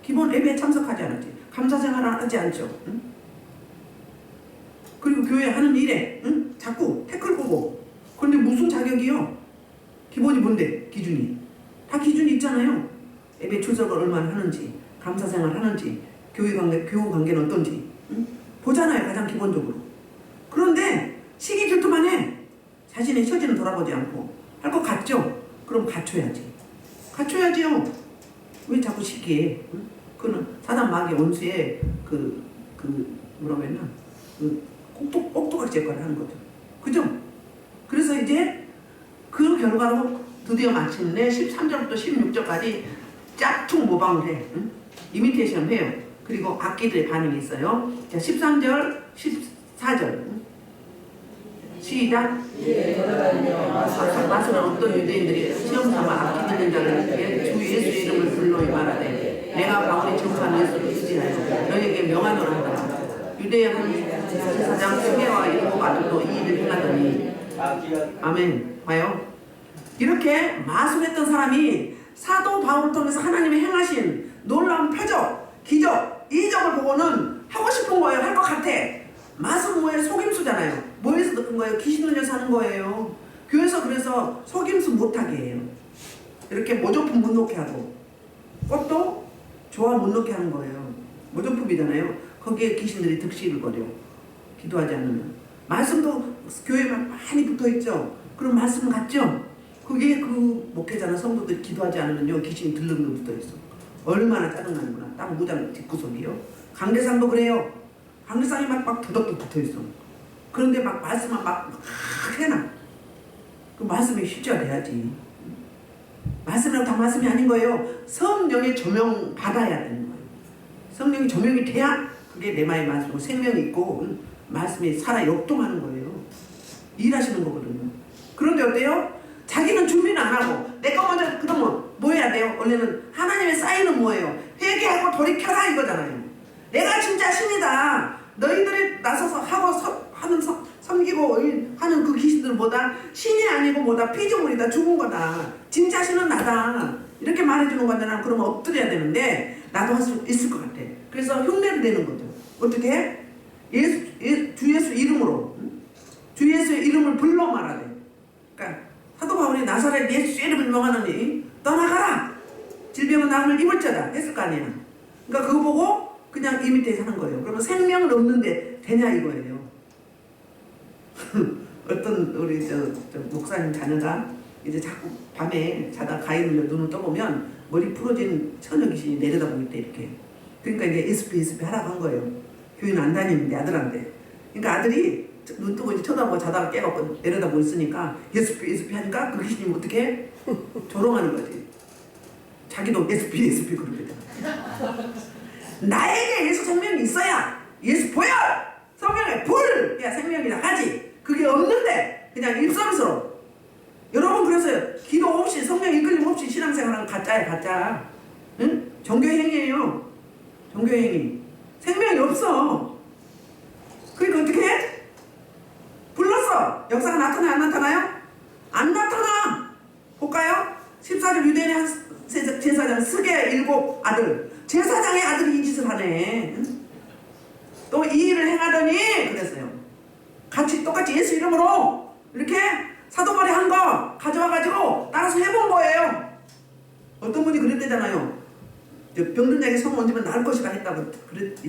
S1: 기본 예배에 참석하지 않았지. 감사생활을 하지 않죠. 그리고 교회 하는 일에 자꾸 태클 보고. 그런데 무슨 자격이요? 기본이 뭔데? 기준이. 다 기준이 있잖아요. 예배 출석을 얼마나 하는지, 감사생활 하는지, 교회 관계는 어떤지 보잖아요. 가장 기본적으로. 그런데 시기 질투만 해. 자신의 처지는 돌아보지 않고 할 것 같죠? 그럼 갖춰야지. 갖춰야지요. 왜 자꾸 시기해? 그는 사단 마귀의 원수의 뭐라고 했나? 꼭두각시 역할을 하는 거죠. 그죠? 그래서 이제 그 결과로 드디어 마침내 13절부터 16절까지 짝퉁 모방을 해. 이미테이션을 해요. 그리고 악기들의 반응이 있어요. 자, 13절, 14절. 시작. 마술은 어떤 유대인들이 시험 삼아 악기 듣는 자를 주 예수의 이름을 불러이 말하되 내가 바울이 증거한 예수를 의지하여 너에게 명하노라 하더라. 유대인 한 제사장 스게와 일곱 아들도 이 일을 행하더니 아멘. 봐요. 이렇게 마술했던 사람이 사도 바울을 통해서 하나님이 행하신 놀라운 표적, 기적, 이적을 보고는 하고 싶은 거예요. 할 것 같아. 마술 뭐예요? 속임수잖아요. 뭐에서 듣는 거예요? 귀신 들려서 하는 거예요. 교회에서 그래서 속임수 못하게 해요. 이렇게 모조품 못 놓게 하고 꽃도 조화 못 놓게 하는 거예요. 모조품이잖아요. 거기에 귀신들이 득실을 거려. 기도하지 않으면. 말씀도 교회에 많이 붙어있죠. 그럼 말씀 같죠? 그게 그 목회자나 성도들이 기도하지 않으면요 귀신이 들르는 붙어 있어. 얼마나 짜증나는구나. 딱 무장 뒷구석이요. 강대상도 그래요. 강대상이 막 도덕도 붙어 있어. 그런데 막 말씀만 막 해놔. 그 말씀이 실제돼야지. 말씀이라고 다 말씀이 아닌 거예요. 성령의 조명 받아야 되는 거예요. 성령이 조명이 돼야 그게 내 마음의 말씀이고 생명이 있고 말씀이 살아 역동하는 거예요. 일하시는 거거든요. 그런데 어때요? 자기는 준비는 안 하고 내가 먼저 그러면 뭐 해야 돼요? 원래는 하나님의 사인은 뭐예요? 회개하고 돌이켜라 이거잖아요. 내가 진짜 신이다. 너희들이 나서서 하고 섬기고 하는 그 귀신들은 뭐다? 신이 아니고 뭐다? 피조물이다. 죽은 거다. 진짜 신은 나다. 이렇게 말해주는 거잖아. 그러면 엎드려야 되는데 나도 할 수 있을 것 같아. 그래서 흉내를 내는 거죠. 어떻게? 주 예수 이름으로 주 예수의 이름을 불러 말하래. 그러니까 사도 바울이 나사렛 예수 이름을 명하노니 떠나가라. 질병은 남을 입을자다 했을 거 아니야. 그러니까 그거 보고 그냥 이 밑에 사는 거예요. 그러면 생명을 얻는데 되냐 이거예요. 어떤 우리 저 목사님 자녀가 이제 자꾸 밤에 자다 가위 눌려 눈을 떠보면 머리 풀어진 처녀 귀신이 내려다보고 있대 이렇게. 그러니까 이제 ESP 하라고 한 거예요. 교회는 안 다니는데 아들한테. 그러니까 아들이 눈 뜨고 이제 쳐다보고 자다가 깨갖고 내려다보고 있으니까 ESP 하니까 그 귀신이 어떻게 조롱하는 거지. 자기도 ESP 그러거든. 나에게 예수 생명이 있어야 예수 보여! 성령의 불! 야 생명이라 하지. 그게 없는데 그냥 입선으로. 여러분 그래서 기도 없이 성령 이끌림 없이 신앙생활하는 가짜야 가짜. 응? 종교행위예요. 종교행위. 생명이 없어. 그러니까 어떻게 해? 불렀어. 역사가 나타나요 안 나타나요? 안 나타나. 볼까요? 14절 유대인의 한 제사장 스게 7 아들. 제사장의 아들이 이 짓을 하네. 또 이 일을 행하더니 그랬어요. 똑같이 예수 이름으로 이렇게 사도벌이 한 거 가져와가지고 따라서 해본 거예요. 어떤 분이 그랬대잖아요. 병든 자에게 손 얹으면 나을 것이라 했다고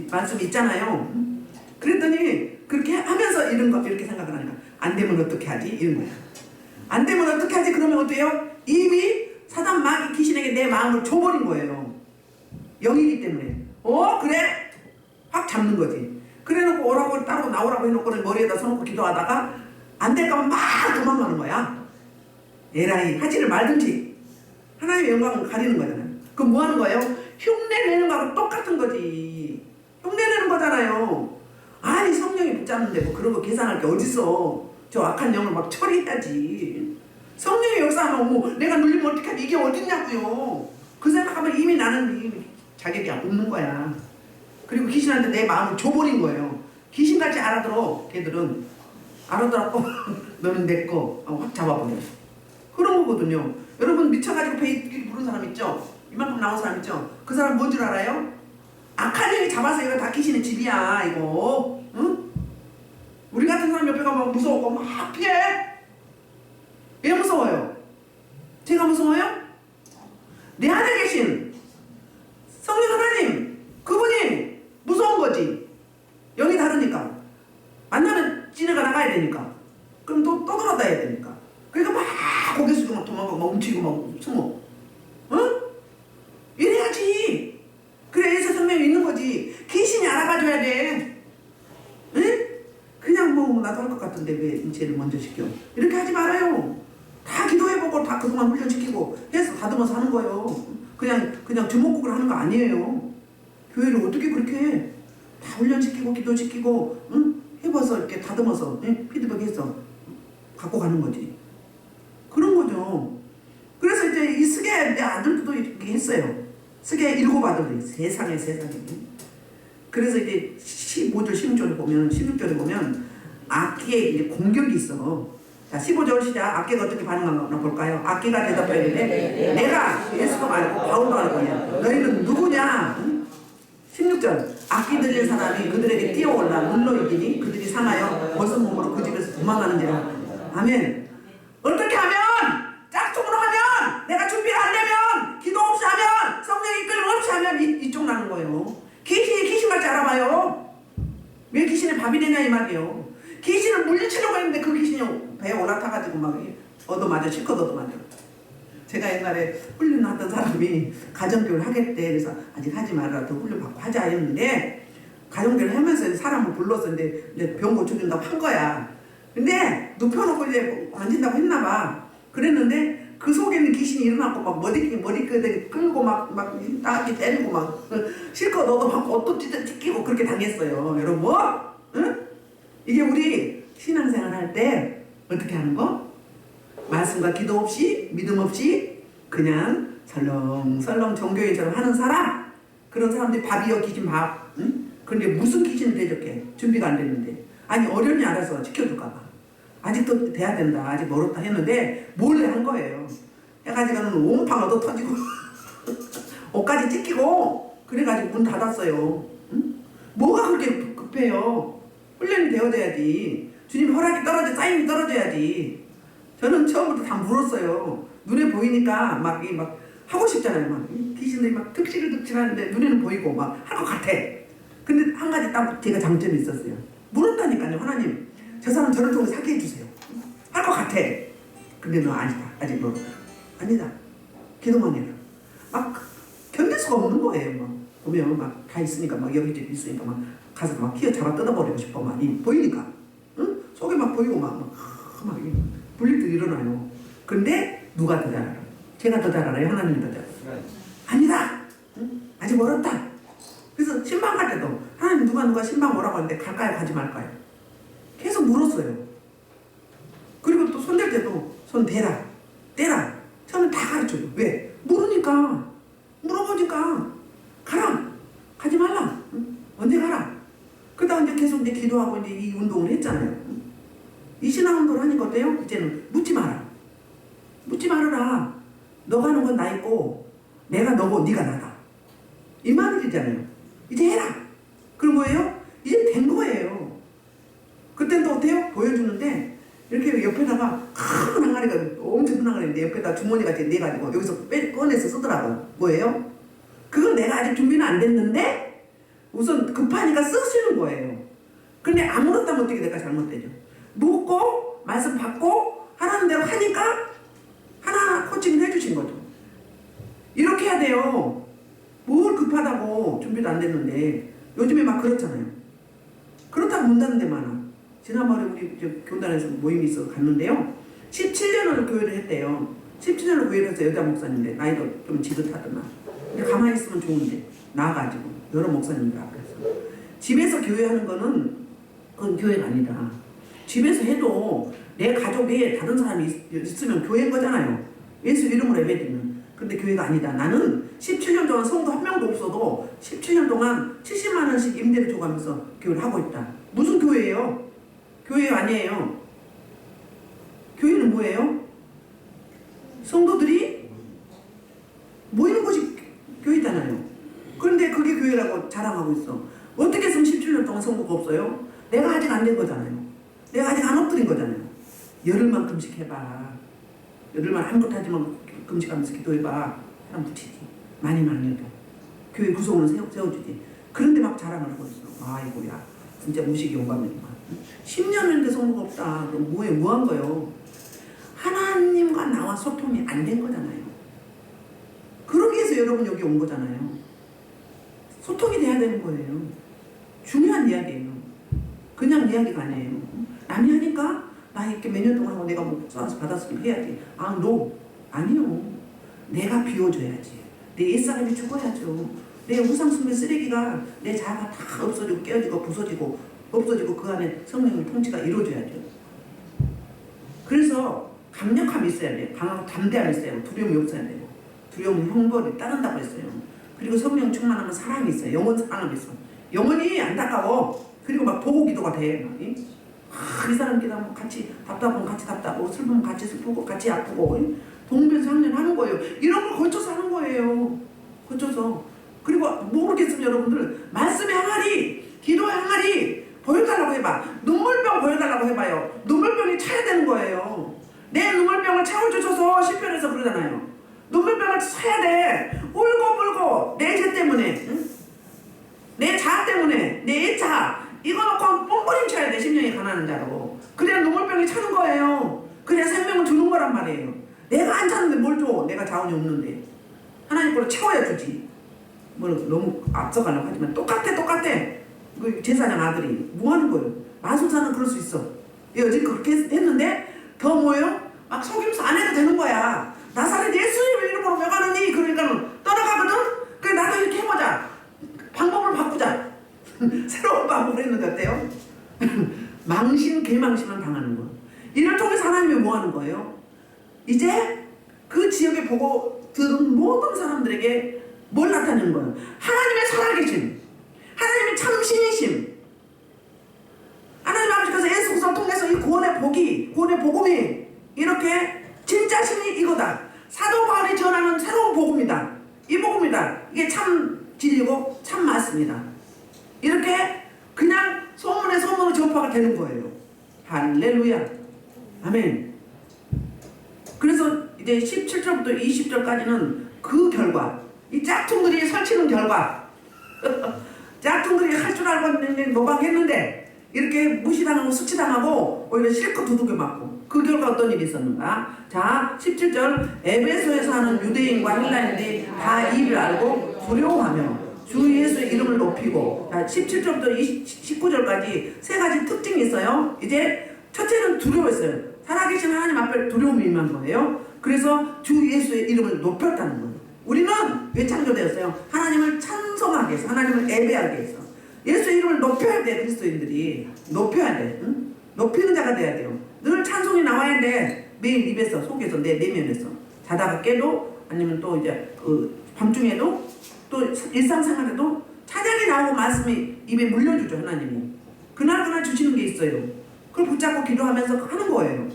S1: 말씀이 있잖아요. 그랬더니 그렇게 하면서 이런 거 이렇게 생각을 하니까 안 되면 어떻게 하지? 이런 거야. 안 되면 어떻게 하지? 그러면 어때요? 이미 사단 마귀 귀신에게 내 마음을 줘버린 거예요. 영이기 때문에. 그래? 확 잡는 거지. 그래놓고 오라고 따로 나오라고 해놓고 머리에다 서놓고 기도하다가 안 될까면 막 도망가는 거야. 에라이 하지를 말든지. 하나님의 영광을 가리는 거잖아요. 그럼 뭐 하는 거예요? 흉내 내는 거하고 똑같은 거지. 흉내 내는 거잖아요. 아니 성령이 붙잡는데 뭐 그런 거 계산할 게 어딨어. 저 악한 영을 막 처리해야지. 성령의 역사하면 뭐 내가 눌리면 어떻게 하지? 이게 어딨냐고요. 그 생각하면 이미 나는 자격이 없는 거야. 그리고 귀신한테 내 마음을 줘버린 거예요. 귀신같이 알아들어. 걔들은 알아들었고 너는 내 거 확 잡아버려. 그런 거거든요. 여러분 미쳐가지고 배 부른 사람 있죠? 이만큼 나온 사람 있죠? 그 사람 뭔 줄 알아요? 악한 영이 잡아서 이거 다 귀신의 집이야 이거. 응? 우리 같은 사람 옆에 가면 무서웠고 막 피해. 왜 무서워요? 제가 무서워요? 내 안에 계신 성령 하나님 그분이 무서운 거지. 영이 다르니까. 만나면 지네가 나가야 되니까. 그럼 또 떠돌아다녀야 되니까. 그러니까 막 고개 숙이고 막 도망가고 막 움직이고 막 숨어. 응? 이래야지. 그래 예수 생명이 있는 거지. 귀신이 알아가줘야 돼. 응? 그냥 뭐 나도 할 것 같은데 왜 죄를 먼저 시켜. 이렇게 하지 말아요. 다 기도해보고 다 그동안 훈련시키고 해서 다듬어서 하는 거예요. 그냥 주먹국을 하는 거 아니에요. 교회를 어떻게 그렇게 해? 다 훈련시키고 기도시키고 응? 해봐서 이렇게 다듬어서 응? 피드백해서 갖고 가는 거지. 그런 거죠. 그래서 이제 이 스게 내 아들도 이렇게 했어요. 스게 7 아들이 세상에. 그래서 이제 15절 16절에 보면 악기에 이제 공격이 있어. 자 15절 시작. 악기가 어떻게 반응하나 볼까요? 악기가 대답하는데 내가 예수도 말고 바울도 할 거냐. 너희는 누구냐? 16절 악기 들린 사람이 그들에게 뛰어올라 눌러이기니 그들이 상하여 벗은 몸으로 그 집에서 도망가는지라. 아멘. 어떻게 하면 짝퉁으로 하면 내가 준비를 안 되면 기도 없이 하면 성령 이끌림 없이 하면 이쪽 나는 거예요. 귀신같이 알아봐요. 왜 귀신의 밥이 되냐 이 말이에요. 귀신을 물리치려고 했는데 그 귀신이 배에 올라타가지고 막 얻어맞아, 실컷 얻어맞아. 제가 옛날에 훈련하던 사람이 가정교육을 하겠대. 그래서 아직 하지 말아라, 더 훈련받고 하자 했는데, 가정교육을 하면서 사람을 불렀어. 근데 이제 병 고쳐준다고 한 거야. 근데 눕혀놓고 이제 만진다고 했나봐. 그랬는데 그 속에는 귀신이 일어났고 막 머리끄댕이 끌고 막 따기 때리고 막 실컷 얻어맞고 옷도 찢기고 그렇게 당했어요. 여러분, 응? 이게 우리 신앙생활 할 때 어떻게 하는 거? 말씀과 기도 없이 믿음 없이 그냥 설렁설렁 종교인처럼 하는 사람, 그런 사람들이 밥이요 귀신 밥. 응? 근데 무슨 귀신을 대적해? 준비가 안 됐는데. 아니 어련히 알아서 지켜줄까봐. 아직도 돼야 된다, 아직 멀었다 했는데 몰래 한 거예요. 해가지고는 온팡 얻어 터지고 옷까지 찢기고 그래가지고 문 닫았어요. 응? 뭐가 그렇게 급해요? 훈련이 되어져야지. 주님 허락이 떨어져, 사인이 떨어져야지. 저는 처음부터 다 물었어요. 눈에 보이니까 막 하고 싶잖아요. 막 귀신들이 막 득실하는데 눈에는 보이고 막 할 것 같아. 근데 한 가지 딱 제가 장점이 있었어요. 물었다니까요. 하나님, 저 사람 저를 통해 사게 해주세요. 할 것 같아. 근데 너 아니다. 아직 뭐 아니다. 기도만 해라. 막 견딜 수가 없는 거예요. 막 보면 막 다 있으니까 막 여기저기 있으니까 막 가서 막 휘어 잡아 뜯어버리고 싶어. 막 보이니까. 응? 속에 막 보이고 막 불일들 일어나요. 근데 누가 더 잘 알아? 제가 더 잘 알아요? 하나님이 더 잘 알아요? 아니다. 응? 아직 멀었다. 그래서 신방 갈 때도 하나님 누가 신방 오라고 하는데 갈까요? 가지 말까요? 계속 물었어요. 그리고 또 손댈 때도 손 대라, 떼라. 저는 다 가르쳐요. 왜? 모르니까. 물어보니까 가라. 가지 말라. 응? 언제 가라. 그러다가 이제 계속 이제 기도하고 이제 이 운동을 했잖아요. 응? 이 신앙 운동을 하니까 어때요? 이제는 묻지 마라. 묻지 말아라. 너가 하는 건 나 있고 내가 너고 네가 나다. 이 말이잖아요. 이제 해라. 그럼 뭐예요? 이제 된 거예요. 그땐 또 어때요? 보여주는데 이렇게 옆에다가 큰 항아리가 엄청 큰 항아리인데 옆에다 주머니같이 내가지고 여기서 꺼내서 쓰더라고요. 뭐예요? 그건 내가 아직 준비는 안 됐는데 우선 급하니까 쓰시는 거예요. 근데 아무렇다 하면 어떻게 될까? 잘못되죠. 묻고 말씀 받고 하라는 대로 하니까 하나하나 코칭을 해주신 거죠. 이렇게 해야 돼요. 뭘 급하다고 준비도 안 됐는데. 요즘에 막 그렇잖아요. 그렇다고 문닫는 데 많아. 지난번에 우리 교단에서 모임이 있어서 갔는데요. 17년을 교회를 했대요. 17년을 교회를 해서 여자 목사님인데 나이도 좀 지긋하더만. 근데 가만히 있으면 좋은데 나와가지고 여러 목사님들 앞에서 집에서 교회하는 거는 그건 교회가 아니다. 집에서 해도 내 가족에 다른 사람이 있으면 교회인 거잖아요. 예수 이름으로 예배드리는. 근데 교회가 아니다. 나는 17년 동안 성도 한 명도 없어도 17년 동안 70만 원씩 임대를 줘가면서 교회를 하고 있다. 무슨 교회예요? 교회 아니에요. 교회는 뭐예요? 성도들이 모이는 곳이 교회잖아요. 그런데 그게 교회라고 자랑하고 있어. 어떻게 해서 17년 동안 성도가 없어요? 내가 아직 안 된 거잖아요. 내가 아직 안 엎드린 거잖아요. 열흘만 금식해봐. 열흘만 아무것도 하지 말고 금식하면서 기도해봐. 사람 붙이지. 많이 해도 교회 구성원은 세워주지. 그런데 막 자랑을 하고 있어. 아이고야, 진짜 무식이 오감이구만. 10년 했는데 성도가 없다. 그럼 뭐 한 거예요? 하나님과 나와 소통이 안 된 거잖아요. 그러기 위해서 여러분 여기 온 거잖아요. 소통이 돼야 되는 거예요. 중요한 이야기예요. 그냥 이야기가 아니에요. 남이 하니까 나 이렇게 몇 년 동안 하고 내가 뭐 써서 받았으면 해야지. 아니요. 내가 비워줘야지. 내 옛사람이 죽어야죠. 내 우상숭배 쓰레기가 내 자아가 다 없어지고 깨어지고 부서지고 없어지고 그 안에 성령의 통치가 이루어져야죠. 그래서 강력함이 있어야 돼요. 강하고 담대함이 있어야 되고 두려움이 없어야 되고 두려움은 형벌이 따른다고 했어요. 그리고 성령 충만하면 사랑이 있어요. 영원 사랑이 있어. 영원히 안타까워. 그리고 막 보고 기도가 돼. 이 사람 기도하면 같이 답답하면 같이 답답하고 슬프면 같이 슬프고 같이 아프고 동면상련 하는 거예요. 이런 걸 거쳐서 하는 거예요. 거쳐서. 그리고 모르겠으면 여러분들 말씀의 항아리, 기도의 항아리 보여달라고 해봐. 눈물병 보여달라고 해봐요. 눈물병이 차야 되는 거예요. 내 눈물병을 채워주셔서 시편에서 그러잖아요. 눈물병을 차야 돼. 울고 내 죄 때문에, 응? 내 자아 때문에, 내 애자 이거 놓고 뽕뿌림 쳐야 돼. 심령이 가난한 자로. 그래야 눈물병이 차는 거예요. 그래야 자기한테 생명을 주는 거란 말이에요. 내가 안 찾는데 뭘 줘? 내가 자원이 없는데. 하나님 거로 채워야 주지. 뭐 너무 앞서가려고 하지만 똑같아. 그 제사장 아들이 뭐 하는 거예요? 마술사는 그럴 수 있어. 어제 그렇게 했는데 더 뭐예요? 막 속임수 안 해도 되는 거야. 나사렛 예수님의 이름으로 왜 가느니? 그러니까 떠나가거든? 그래 나도 이렇게 해보자. 방법을 바꾸자. 새로운 방법을 했는데 어때요? 망신, 개망신만 당하는 거. 이를 통해서 하나님이 뭐 하는 거예요? 이제 그 지역에 보고 들은 모든 사람들에게 뭘 나타내는 거예요? 하나님의 살아계심, 하나님의 참신이심. 하나님 아버지께서 예수 그리스도를 통해서 이 구원의 복이, 구원의 복음이 이렇게 진짜 신이 이거다. 사도 바울이 전하는 새로운 복음이다. 이 복음이다. 이게 참 진리고 참 맞습니다. 이렇게 그냥 소문에 소문으로 전파가 되는 거예요. 할렐루야. 아멘. 그래서 이제 17절부터 20절까지는 그 결과, 이 짝퉁들이 설치는 결과, 짝퉁들이 할 줄 알고 있는데 노방했는데 이렇게 무시당하고 수치당하고 오히려 실컷 두들겨 맞고, 그 결과 어떤 일이 있었는가? 자, 17절. 에베소에서 하는 유대인과 헬라인들이 다 이를 알고 두려워하며 주 예수의 이름을 높이고. 자, 17절부터 19절까지 세 가지 특징이 있어요. 이제 첫째는 두려워했어요. 살아계신 하나님 앞에 두려움이 임한 거예요. 그래서 주 예수의 이름을 높였다는 거예요. 우리는 왜 창조되었어요? 하나님을 찬송하기 위해서, 하나님을 예배하기 위해서. 예수의 이름을 높여야 돼. 그리스도인들이 높여야 돼. 응? 높이는 자가 돼야 돼요. 늘 찬송이 나와야 돼. 매일 입에서, 속에서, 내 내면에서. 자다가 깨도, 아니면 또 이제 밤중에도, 또 일상생활에도 찬양이 나오고 말씀이 입에 물려주죠. 하나님이 그날 주시는 게 있어요. 그걸 붙잡고 기도하면서 하는 거예요.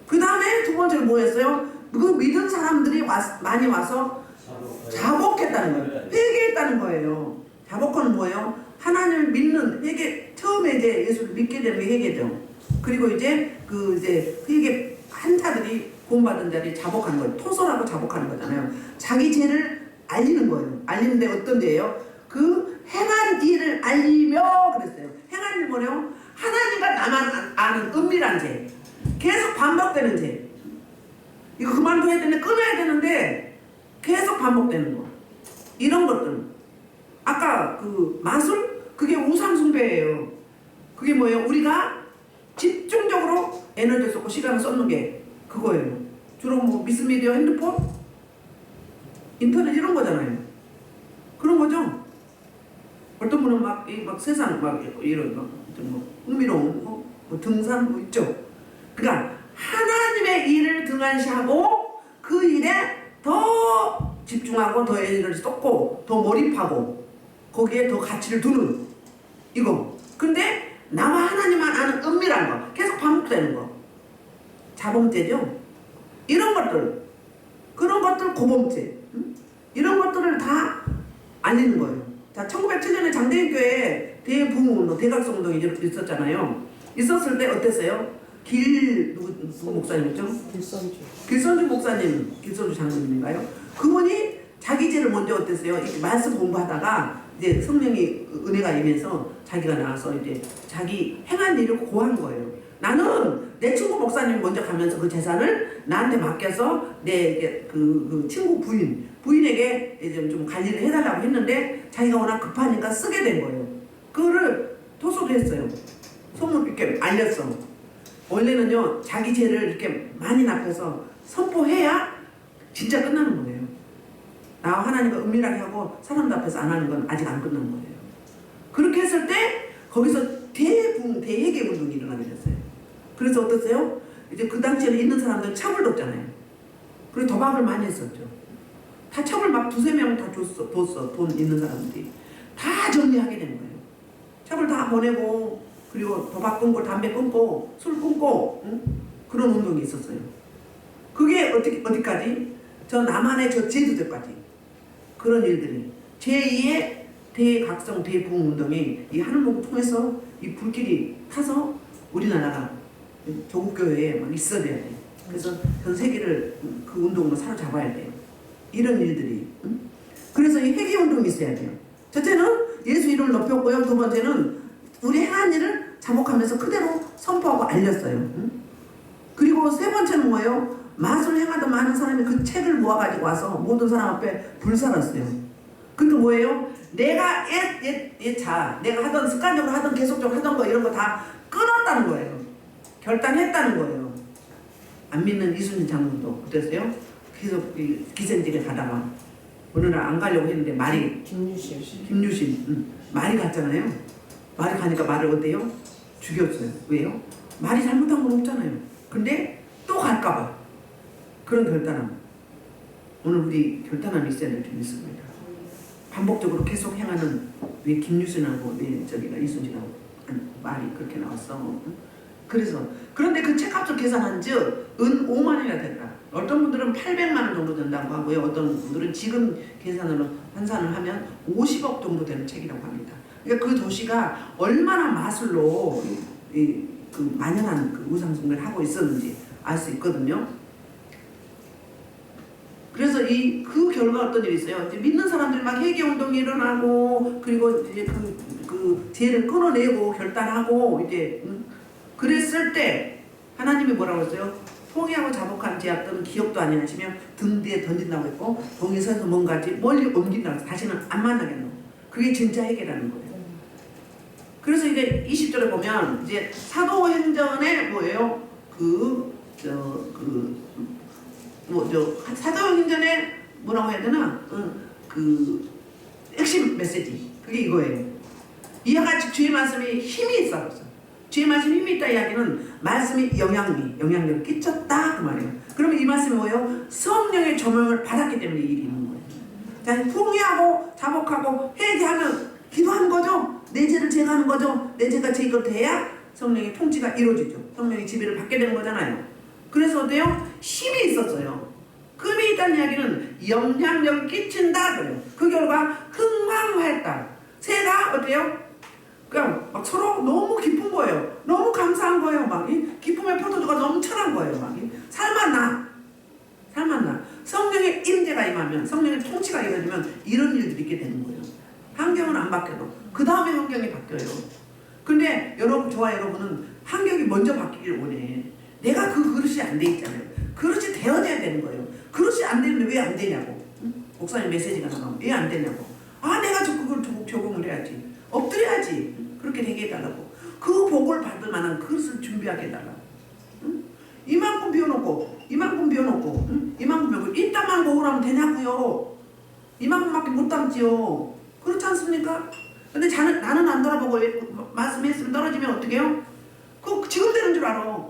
S1: 그 다음에 두 번째로 뭐 했어요? 그 믿은 사람들이 많이 와서 자복했다는 거예요. 회개했다는 거예요. 자복은 뭐예요? 하나님을 믿는 회개. 처음에 이제 예수를 믿게 되는 게 회개죠. 그리고 이제 이제 회개한 자들이 구원받은 자들이 자복하는 거예요. 토설하고 자복하는 거잖아요. 자기 죄를 알리는 거예요. 알리는데 어떤 죄예요? 그 행한 일을 알리며 그랬어요. 행한 일 뭐래요? 하나님과 나만 아는 은밀한 죄. 계속 반복되는 죄. 이거 그만둬야 되는데, 끊어야 되는데 계속 반복되는 거. 이런 것들. 아까 그 마술? 그게 우상숭배예요. 그게 뭐예요? 우리가 집중적으로 에너지 쏟고 시간을 쏟는 게 그거예요. 주로 뭐 미스미디어, 핸드폰, 인터넷 이런 거잖아요. 그런 거죠. 어떤 분은 막 세상 이런 뭐 흥미로운 뭐 등산 뭐 있죠. 그러니까 하나님의 일을 등한시하고 그 일에 더 집중하고 더 에너지를 쏟고 더 몰입하고 거기에 더 가치를 두는 이거. 근데 나와 하나님만 아는 은밀한 거 계속 반복되는 거 자범죄죠. 이런 것들, 그런 것들 고범죄. 이런 것들을 다 알리는 거예요. 자, 1907년에 장대인 교회에 대부흥운동, 대각성운동이 있었잖아요. 있었을 때 어땠어요? 누구 목사님이죠? 길선주 목사님, 길선주 장로님인가요? 그분이 자기 죄를 먼저 어땠어요? 이렇게 말씀 공부하다가 이제 성령이 은혜가 임해서 자기가 나와서 이제 자기 행한 일을 고한 거예요. 나는 내 친구 목사님 먼저 가면서 그 재산을 나한테 맡겨서 내 그 친구 부인에게 이제 좀 관리를 해달라고 했는데 자기가 워낙 급하니까 쓰게 된 거예요. 그거를 토소도 했어요. 소문 이렇게 알렸어. 원래는요, 자기 죄를 이렇게 많이 납해서 선포해야 진짜 끝나는 거예요. 나와 하나님과 은밀하게 하고 사람들 앞에서 안 하는 건 아직 안 끝난 거예요. 그렇게 했을 때 거기서 대회개 운동이 일어나게 됐어요. 그래서 어떠세요? 이제 그 당시에는 있는 사람들은 처벌도 없잖아요. 그리고 도박을 많이 했었죠. 다 처벌 막 두세 명 다 줬어. 돈 있는 사람들이 다 정리하게 된 거예요. 처벌 다 보내고, 그리고 도박 끊고 담배 끊고 술 끊고, 응? 그런 운동이 있었어요. 그게 어디까지? 저 남한의 저 제주도까지 그런 일들이 제2의 대각성 대부흥 운동이 이 하늘목을 통해서 이 불길이 타서 우리나라가 조국교회에 막 있어야 돼요. 그래서 전 세계를 그 운동으로 사로잡아야 돼요. 이런 일들이. 응? 그래서 이 회개 운동이 있어야 돼요. 첫째는 예수 이름을 높였고요. 두 번째는 우리 행한 일을 자복하면서 그대로 선포하고 알렸어요. 응? 그리고 그리고 세 번째는 뭐예요? 마술 행하던 많은 사람이 그 책을 모아가지고 와서 모든 사람 앞에 불살았어요. 그러니까 뭐예요? 내가 내가 하던 습관적으로 하던 계속적으로 하던 거 이런 거 다 끊었다는 거예요. 결단했다는 거예요. 안 믿는 이순신 장군도 어땠어요? 계속 기생집에 가다가 어느 날 안 가려고 했는데 말이 김유신 말이 갔잖아요. 말이 가니까 말을 어때요? 죽였어요. 왜요? 말이 잘못한 건 없잖아요. 근데 또 갈까봐 그런 결단함. 오늘 우리 결단함이 있어야 될 줄 믿습니다. 반복적으로 계속 행하는 왜 김유신하고 왜 저기가 이순신하고 말이 그렇게 나왔어. 그래서 그런데 그 책값을 계산한즉 은 5만 원이나 된다. 어떤 분들은 800만 원 정도 된다고 하고요. 어떤 분들은 지금 계산으로 환산을 하면 50억 정도 되는 책이라고 합니다. 그러니까 그 도시가 얼마나 마술로 그 만연한 그 우상숭배를 하고 있었는지 알 수 있거든요. 그래서 그 결과 어떤 일이 있어요? 이제 믿는 사람들이 막 회개 운동이 일어나고 그리고 이제 그 죄를 끊어내고 결단하고 이제 그랬을 때 하나님이 뭐라고 했어요? 통회하고 자복한 죄악들은 기억도 아니하시며 등 뒤에 던진다고 했고 동에 서서 뭔가지 멀리 옮긴다고 해서 다시는 안 만나겠노. 그게 진짜 회개라는 거예요. 그래서 이제 20절에 보면 이제 사도행전에 뭐예요? 사도행전에 뭐라고 해야 되나? 그 핵심 메시지 그게 이거예요. 이와 같이 주의 말씀이 힘이 있어. 주의 말씀이 힘이 있다 이야기는 말씀이 영향력을 끼쳤다 그 말이에요. 그러면 이 말씀이 뭐예요? 성령의 조명을 받았기 때문에 이 일이 있는 거예요. 자, 통회하고 자복하고 회개하면 기도하는 거죠. 내 죄를 제거하는 거죠. 내 죄가 제거돼야 성령의 통치가 이루어지죠. 성령의 지배를 받게 되는 거잖아요. 그래서 어때요? 힘이 있었어요. 금이 있다는 이야기는 영향력을 끼친다 그래요. 그 결과 흥망했다. 새가 어때요? 그냥 막 서로 너무 기쁜 거예요. 너무 감사한 거예요. 막 기쁨의 포도주가 넘쳐난 거예요. 막 살맛나. 성령의 임재가 임하면 성령의 통치가 이루어지면 이런 일들이 있게 되는 거예요. 환경은 안 바뀌어도 그 다음에 환경이 바뀌어요. 근데 저와 여러분은 환경이 먼저 바뀌기를 원해. 내가 그 그릇이 안 돼 있잖아요. 그릇이 되어져야 되는 거예요. 그릇이 안 되는데 왜 안 되냐고. 목사님 메시지가 나가면 왜 안 되냐고. 내가 그걸 적응을 해야지. 엎드려야지. 그렇게 되게 해달라고. 그 복을 받을 만한 그릇을 준비하게 해달라고. 이만큼 비워놓고 이만큼 이 땅만 먹으라면 되냐고요. 이만큼밖에 못 담지요. 그렇지 않습니까? 근데 나는 안 돌아보고 말씀했으면 떨어지면 어떻게 해요? 그거 지금 되는 줄 알아.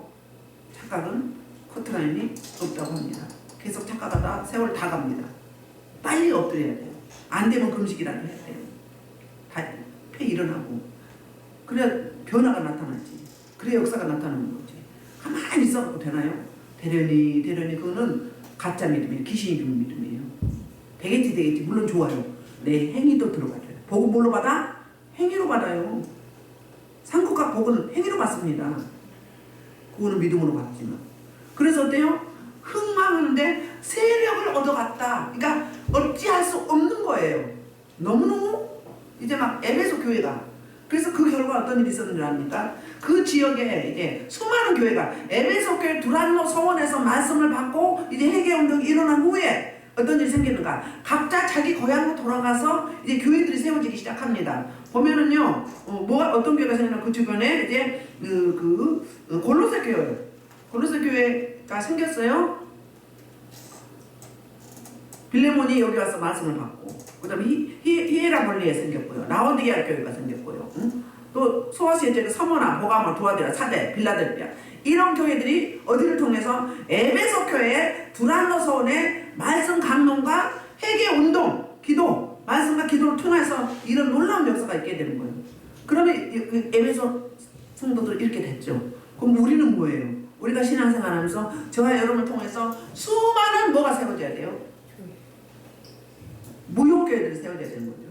S1: 착각은 커트라인이 없다고 합니다. 계속 착각하다 세월 다 갑니다. 빨리 엎드려야 돼요. 안 되면 금식이라도 해야 돼요. 폐 일어나고 그래야 변화가 나타나지. 그래야 역사가 나타나는 거지. 가만히 있어도 되나요? 대련이 그거는 가짜 믿음이에요. 귀신이 주는 믿음이에요. 되겠지 물론 좋아요. 내 행위도 들어가줘요. 복은 뭘로 받아? 행위로 받아요. 상국과 복은 행위로 받습니다. 그거는 믿음으로 받지만. 그래서 어때요? 흥망하는데 세력을 얻어갔다. 그러니까 어찌할 수 없는 거예요. 너무너무 이제 막 에베소 교회가. 그래서 그 결과 어떤 일이 있었는지 압니까? 그 지역에 이제 수많은 교회가 에베소 교회 두란노 서원에서 말씀을 받고 이제 회개운동이 일어난 후에 어떤 일이 생기는가? 각자 자기 고향으로 돌아가서 이제 교회들이 세워지기 시작합니다. 보면은요, 어떤 교회가 생기나 그 주변에 이제 골로새 교회가 생겼어요. 빌레몬이 여기 와서 말씀을 받고, 그 다음에 히에라볼리에 생겼고요. 라오디게아 교회가 생겼고요. 또 소아시아 쪽에 서머나, 보가마, 두아디라, 사대, 빌라델피아 이런 교회들이 어디를 통해서 에베소 교회 두란노 서원의 말씀 강론과 회개 운동, 기도, 말씀과 기도를 통해서 이런 놀라운 역사가 있게 되는 거예요. 그러면 에베소 성도들 이렇게 됐죠. 그럼 우리는 뭐예요? 우리가 신앙생활하면서 저와 여러분을 통해서 수많은 뭐가 세워져야 돼요? 무용교회들이 세워져야 되는 거죠.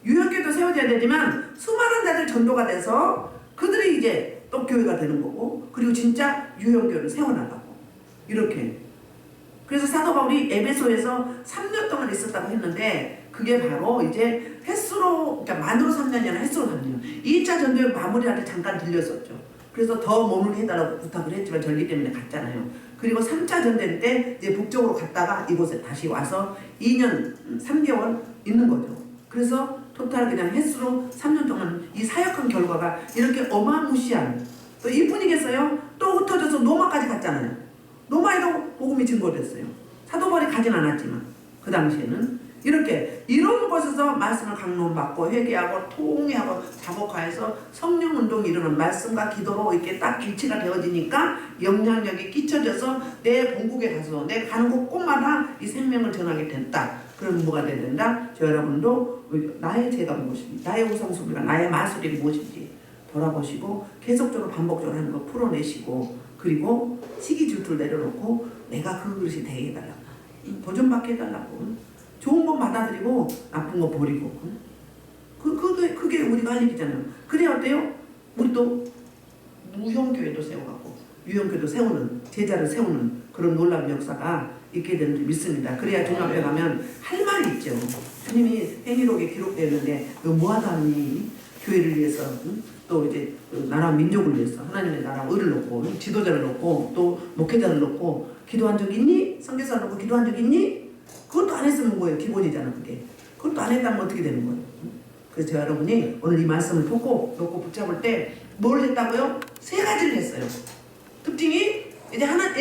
S1: 유형교회도 세워져야 되지만 수많은 자들 전도가 돼서 그들이 이제 또 교회가 되는 거고, 그리고 진짜 유형교회를 세워나가고 이렇게. 그래서 사도 바울이 에베소에서 3년 동안 있었다고 했는데 그게 바로 이제 횟수로, 그러니까 만으로 3년이 아니라 횟수로 3년. 2차 전도의 마무리할 때 잠깐 들렸었죠. 그래서 더 머물게 해달라고 부탁을 했지만 전기 때문에 갔잖아요. 그리고 3차 전쟁 때 이제 북쪽으로 갔다가 이곳에 다시 와서 2년 3개월 있는 거죠. 그래서 토탈 그냥 횟수로 3년 동안 이 사역한 결과가 이렇게 어마무시한, 또 이뿐이겠어요? 또 흩어져서 노마까지 갔잖아요. 노마에도 복음이 증거됐어요. 사도벌이 가진 않았지만 그 당시에는 이렇게 이런 곳에서 말씀을 강론받고 회개하고 통회하고 자복하여서 성령 운동이 일어난 말씀과 기도로 이렇게 딱 일치가 되어지니까 영향력이 끼쳐져서 내 본국에 가서 내 가는 곳곳마다 이 생명을 전하게 된다. 그럼 뭐가 돼야 된다? 저 여러분도 나의 죄가 무엇인지, 나의 우상숭배가, 나의 마술이 무엇인지 돌아보시고 계속적으로 반복적으로 하는 거 풀어내시고, 그리고 시기 질투를 내려놓고 내가 그 그릇이 되게 해달라고, 도전받게 해달라고, 좋은 거 받아들이고 나쁜 거 버리고, 그게 우리가 할 일이잖아요. 그래야 어때요? 우리도 무형교회도 세워가고 유형교회도 세우는, 제자를 세우는 그런 놀라운 역사가 있게 되는 줄 믿습니다. 그래야 주님 앞에 가면 할 말이 있죠. 주님이 행위록에 기록되어 있는데 너 뭐하다 하니? 교회를 위해서, 또 이제 나라 민족을 위해서 하나님의 나라 의를 놓고 지도자를 놓고 또 목회자를 놓고 기도한 적 있니? 선교사를 놓고 기도한 적 있니? 그것도 안 했으면 뭐예요? 기본이잖아 그게. 그것도 안 했다면 어떻게 되는 거예요? 그래서 여러분이 오늘 이 말씀을 놓고 붙잡을 때 뭘 했다고요? 3가지를 했어요. 특징이 이제 하나